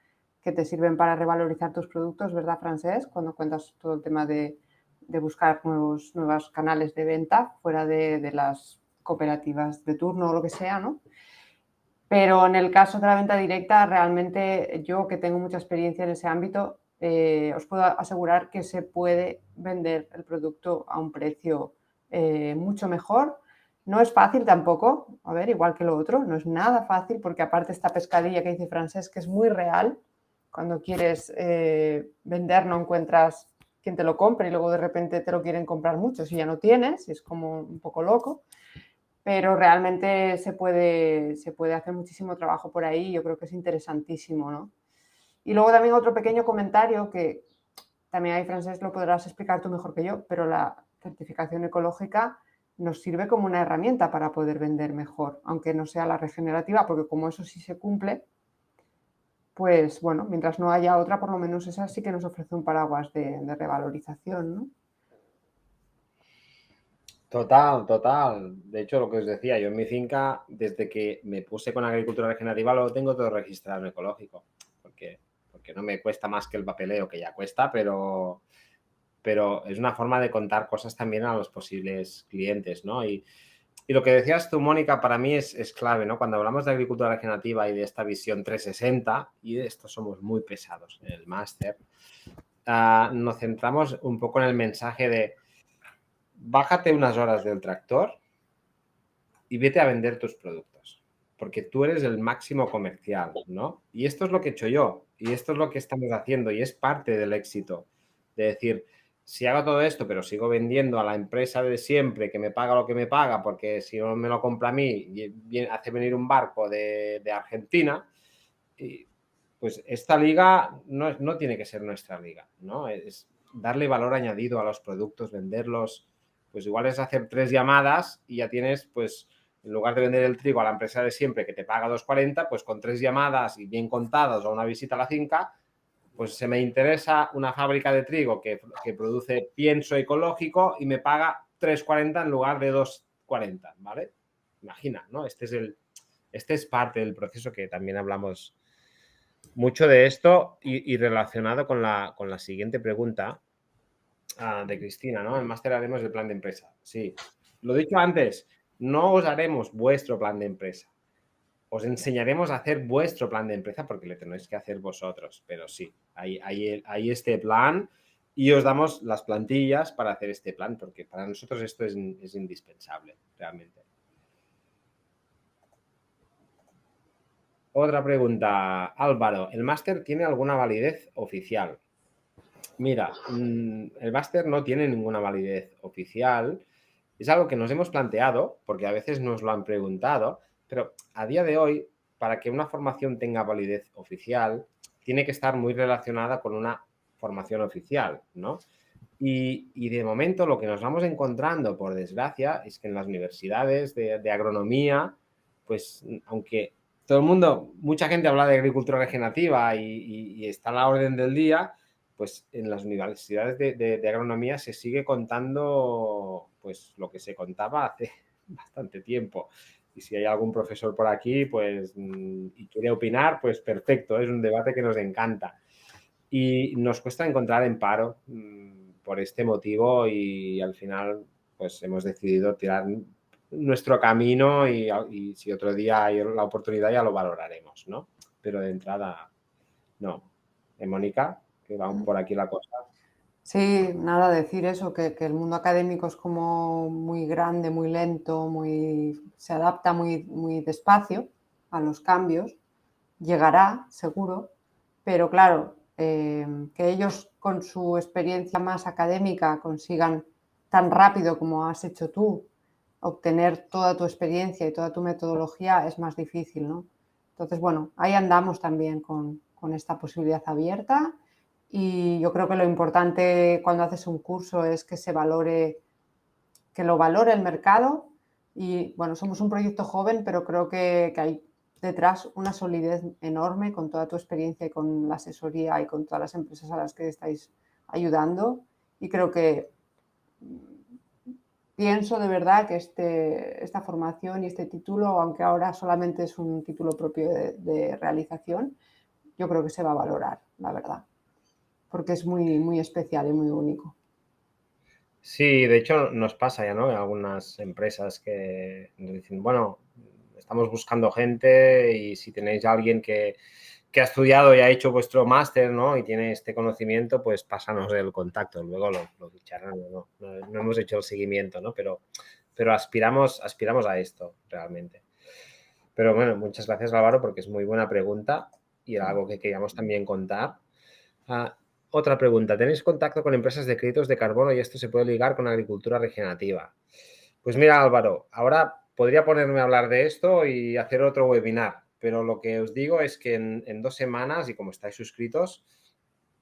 que te sirven para revalorizar tus productos, ¿verdad, Francesc? Cuando cuentas todo el tema de buscar nuevos canales de venta fuera de las cooperativas de turno o lo que sea, ¿no? Pero en el caso de la venta directa, realmente yo que tengo mucha experiencia en ese ámbito, os puedo asegurar que se puede vender el producto a un precio mucho mejor. No es fácil tampoco, a ver, igual que lo otro, no es nada fácil porque aparte esta pescadilla que dice Francesc que es muy real. Cuando quieres vender no encuentras quien te lo compre y luego de repente te lo quieren comprar muchos y ya no tienes, es como un poco loco. Pero realmente se puede hacer muchísimo trabajo por ahí, yo creo que es interesantísimo, ¿no? Y luego también otro pequeño comentario que también ahí, Francesc, lo podrás explicar tú mejor que yo, pero la certificación ecológica nos sirve como una herramienta para poder vender mejor, aunque no sea la regenerativa, porque como eso sí se cumple, pues bueno, mientras no haya otra, por lo menos esa sí que nos ofrece un paraguas de revalorización, ¿no? Total, total. De hecho, lo que os decía, yo en mi finca, desde que me puse con agricultura regenerativa, lo tengo todo registrado en ecológico, porque no me cuesta más que el papeleo, que ya cuesta, pero es una forma de contar cosas también a los posibles clientes, ¿no? Y lo que decías tú, Mónica, para mí es clave, ¿no? Cuando hablamos de agricultura regenerativa y de esta visión 360, y de esto somos muy pesados en el máster, nos centramos un poco en el mensaje de bájate unas horas del tractor y vete a vender tus productos, porque tú eres el máximo comercial, ¿no? Y esto es lo que he hecho yo, y esto es lo que estamos haciendo, y es parte del éxito, de decir, si hago todo esto, pero sigo vendiendo a la empresa de siempre, que me paga lo que me paga, porque si no me lo compra a mí, hace venir un barco de Argentina, y pues esta liga no tiene que ser nuestra liga, ¿no? Es darle valor añadido a los productos, venderlos, pues igual es hacer 3 llamadas y ya tienes, pues, en lugar de vender el trigo a la empresa de siempre que te paga 2,40, pues con 3 llamadas y bien contadas o una visita a la finca, pues se me interesa una fábrica de trigo que produce pienso ecológico y me paga 3,40 en lugar de 2,40, ¿vale? Imagina, ¿no? Este es parte del proceso que también hablamos mucho de esto y relacionado con la siguiente pregunta de Cristina, ¿no? El máster haremos el plan de empresa. Sí, lo he dicho antes, no os haremos vuestro plan de empresa. Os enseñaremos a hacer vuestro plan de empresa porque lo tenéis que hacer vosotros, pero sí, hay este plan y os damos las plantillas para hacer este plan porque para nosotros esto es indispensable, realmente. Otra pregunta, Álvaro, ¿el máster tiene alguna validez oficial? Mira, el máster no tiene ninguna validez oficial. Es algo que nos hemos planteado, porque a veces nos lo han preguntado, pero a día de hoy, para que una formación tenga validez oficial, tiene que estar muy relacionada con una formación oficial, ¿no? Y de momento lo que nos vamos encontrando, por desgracia, es que en las universidades de agronomía, pues aunque todo el mundo, mucha gente habla de agricultura regenerativa y está a la orden del día, pues en las universidades de agronomía se sigue contando pues lo que se contaba hace bastante tiempo. Y si hay algún profesor por aquí pues y quiere opinar, pues perfecto, es un debate que nos encanta. Y nos cuesta encontrar amparo por este motivo y al final pues hemos decidido tirar nuestro camino y si otro día hay la oportunidad ya lo valoraremos, ¿no? Pero de entrada, no. Mónica, que va por aquí la cosa. Sí, nada, decir eso, que el mundo académico es como muy grande, muy lento, se adapta muy despacio a los cambios, llegará, seguro, pero claro, que ellos con su experiencia más académica consigan tan rápido como has hecho tú obtener toda tu experiencia y toda tu metodología es más difícil, ¿no? Entonces, bueno, ahí andamos también con esta posibilidad abierta y yo creo que lo importante cuando haces un curso es que que lo valore el mercado y, bueno, somos un proyecto joven, pero creo que hay detrás una solidez enorme con toda tu experiencia y con la asesoría y con todas las empresas a las que estáis ayudando y creo que pienso de verdad que esta formación y este título, aunque ahora solamente es un título propio de realización, yo creo que se va a valorar, la verdad, porque es muy especial y muy único. Sí, de hecho nos pasa ya, ¿no? En algunas empresas que nos dicen, bueno, estamos buscando gente y si tenéis a alguien que ha estudiado y ha hecho vuestro máster, ¿no? Y tiene este conocimiento, pues pásanos el contacto, luego lo ficharán, ¿no? No hemos hecho el seguimiento, ¿no? Pero aspiramos a esto, realmente. Pero bueno, muchas gracias, Álvaro, porque es muy buena pregunta y era algo que queríamos también contar. Otra pregunta. ¿Tenéis contacto con empresas de créditos de carbono y esto se puede ligar con agricultura regenerativa? Pues mira, Álvaro, ahora podría ponerme a hablar de esto y hacer otro webinar, pero lo que os digo es que en 2 semanas, y como estáis suscritos,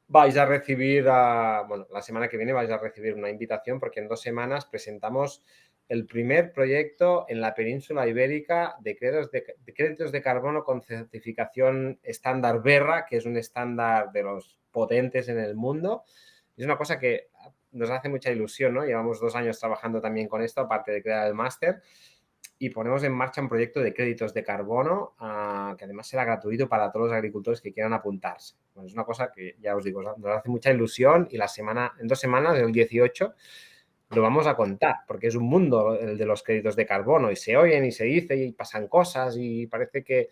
vais a recibir, bueno, la semana que viene vais a recibir una invitación porque en 2 semanas presentamos el primer proyecto en la península ibérica de créditos de carbono con certificación estándar Verra, que es un estándar de los potentes en el mundo. Es una cosa que nos hace mucha ilusión, ¿no? Llevamos 2 años trabajando también con esto, aparte de crear el máster, y ponemos en marcha un proyecto de créditos de carbono que además será gratuito para todos los agricultores que quieran apuntarse. Bueno, es una cosa que, ya os digo, nos hace mucha ilusión y en 2 semanas, el 18, lo vamos a contar, porque es un mundo el de los créditos de carbono y se oyen y se dice y pasan cosas y parece que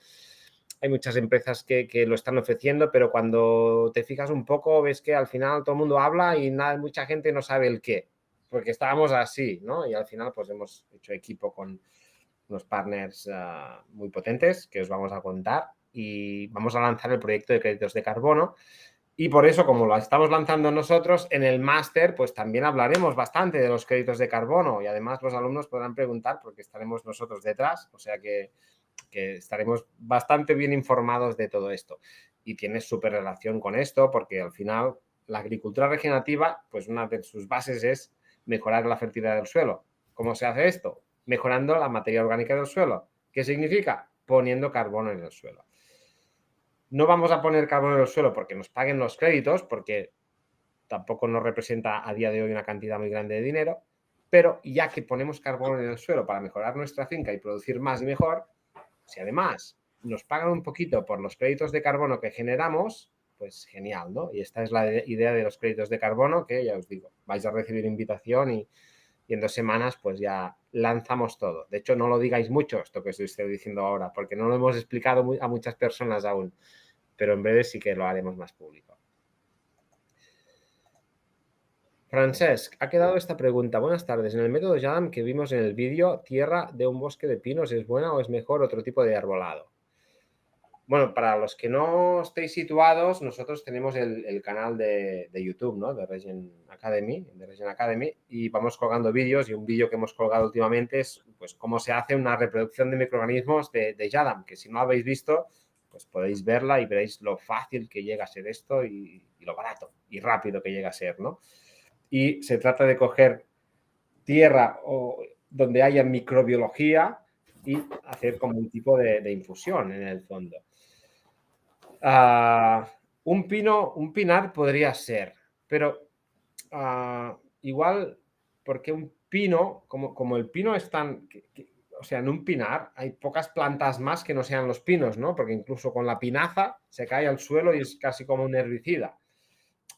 hay muchas empresas que lo están ofreciendo, pero cuando te fijas un poco ves que al final todo el mundo habla y mucha gente no sabe el qué, porque estábamos así, ¿no? Y al final pues hemos hecho equipo con unos partners muy potentes que os vamos a contar y vamos a lanzar el proyecto de créditos de carbono. Y por eso, como lo estamos lanzando nosotros, en el máster pues también hablaremos bastante de los créditos de carbono y además los alumnos podrán preguntar porque estaremos nosotros detrás, o sea que estaremos bastante bien informados de todo esto. Y tiene súper relación con esto porque al final la agricultura regenerativa, pues una de sus bases es mejorar la fertilidad del suelo. ¿Cómo se hace esto? Mejorando la materia orgánica del suelo. ¿Qué significa? Poniendo carbono en el suelo. No vamos a poner carbono en el suelo porque nos paguen los créditos, porque tampoco nos representa a día de hoy una cantidad muy grande de dinero, pero ya que ponemos carbono en el suelo para mejorar nuestra finca y producir más y mejor, si además nos pagan un poquito por los créditos de carbono que generamos, pues genial, ¿no? Y esta es la idea de los créditos de carbono, que ya os digo, vais a recibir invitación y en 2 semanas pues ya lanzamos todo. De hecho, no lo digáis mucho esto que os estoy diciendo ahora, porque no lo hemos explicado a muchas personas aún, pero en breve sí que lo haremos más público. Francesc, ha quedado esta pregunta. Buenas tardes. En el método Jadam que vimos en el vídeo, ¿tierra de un bosque de pinos es buena o es mejor otro tipo de arbolado? Bueno, para los que no estéis situados, nosotros tenemos el canal de YouTube, ¿no? De Regen Academy, y vamos colgando vídeos, y un vídeo que hemos colgado últimamente es pues cómo se hace una reproducción de microorganismos de Jadam, que si no habéis visto, pues podéis verla y veréis lo fácil que llega a ser esto y lo barato y rápido que llega a ser, ¿no? Y se trata de coger tierra donde haya microbiología y hacer como un tipo de infusión en el fondo. Un pinar podría ser, pero igual porque un pino, como el pino es tan... o sea, en un pinar hay pocas plantas más que no sean los pinos, ¿no? Porque incluso con la pinaza se cae al suelo y es casi como un herbicida.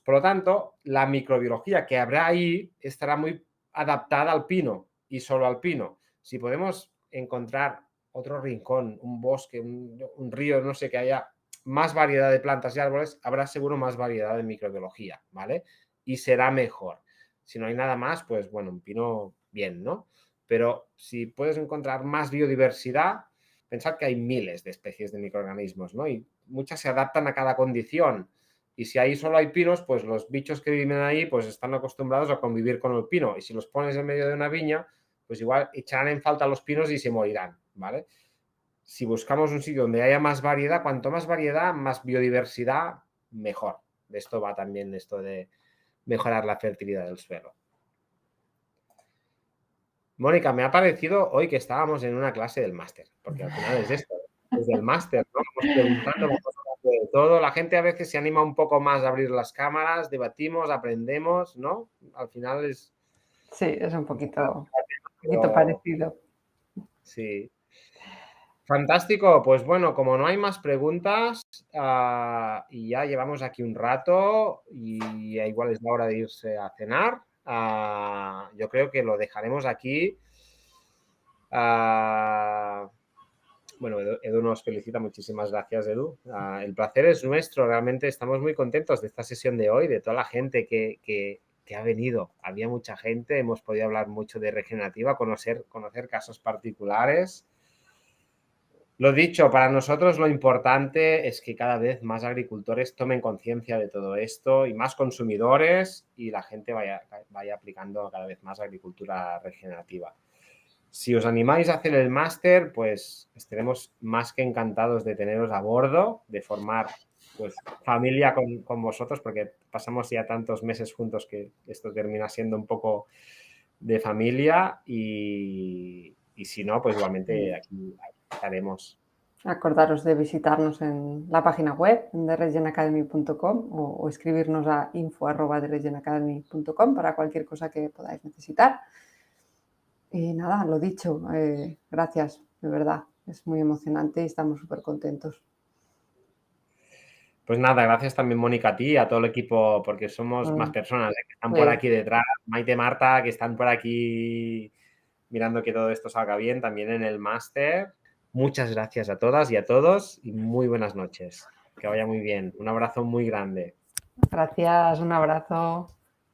Por lo tanto, la microbiología que habrá ahí estará muy adaptada al pino y solo al pino. Si podemos encontrar otro rincón, un bosque, un río, no sé, que haya más variedad de plantas y árboles, habrá seguro más variedad de microbiología, ¿vale? Y será mejor. Si no hay nada más, pues bueno, un pino bien, ¿no? Pero si puedes encontrar más biodiversidad, pensad que hay miles de especies de microorganismos, ¿no? Y muchas se adaptan a cada condición. Y si ahí solo hay pinos, pues los bichos que viven ahí pues están acostumbrados a convivir con el pino. Y si los pones en medio de una viña, pues igual echarán en falta los pinos y se morirán, ¿vale? Si buscamos un sitio donde haya más variedad, cuanto más variedad, más biodiversidad, mejor. De esto va también esto de mejorar la fertilidad del suelo. Mónica, me ha parecido hoy que estábamos en una clase del máster, porque al final es esto, desde el máster, ¿no? Vamos preguntando, vamos hablando de todo. La gente a veces se anima un poco más a abrir las cámaras, debatimos, aprendemos, ¿no? Al final es... Sí, es un poquito pero... parecido. Sí. Fantástico, pues bueno, como no hay más preguntas y ya llevamos aquí un rato y igual es la hora de irse a cenar, yo creo que lo dejaremos aquí. Bueno, Edu nos felicita, muchísimas gracias, Edu. El placer es nuestro, realmente estamos muy contentos de esta sesión de hoy, de toda la gente que ha venido. Había mucha gente, hemos podido hablar mucho de regenerativa, conocer casos particulares. Lo dicho, para nosotros lo importante es que cada vez más agricultores tomen conciencia de todo esto y más consumidores y la gente vaya aplicando cada vez más agricultura regenerativa. Si os animáis a hacer el máster, pues estaremos más que encantados de teneros a bordo, de formar pues familia con vosotros, porque pasamos ya tantos meses juntos que esto termina siendo un poco de familia y si no, pues igualmente aquí estaremos. Acordaros de visitarnos en la página web, en theregenacademy.com o escribirnos a info@theregenacademy.com para cualquier cosa que podáis necesitar. Y nada, lo dicho, gracias, de verdad, es muy emocionante y estamos súper contentos. Pues nada, gracias también, Mónica, a ti y a todo el equipo, porque somos más personas que están por aquí detrás. Maite, Marta, que están por aquí mirando que todo esto salga bien, también en el máster. Muchas gracias a todas y a todos y muy buenas noches. Que vaya muy bien. Un abrazo muy grande. Gracias, un abrazo.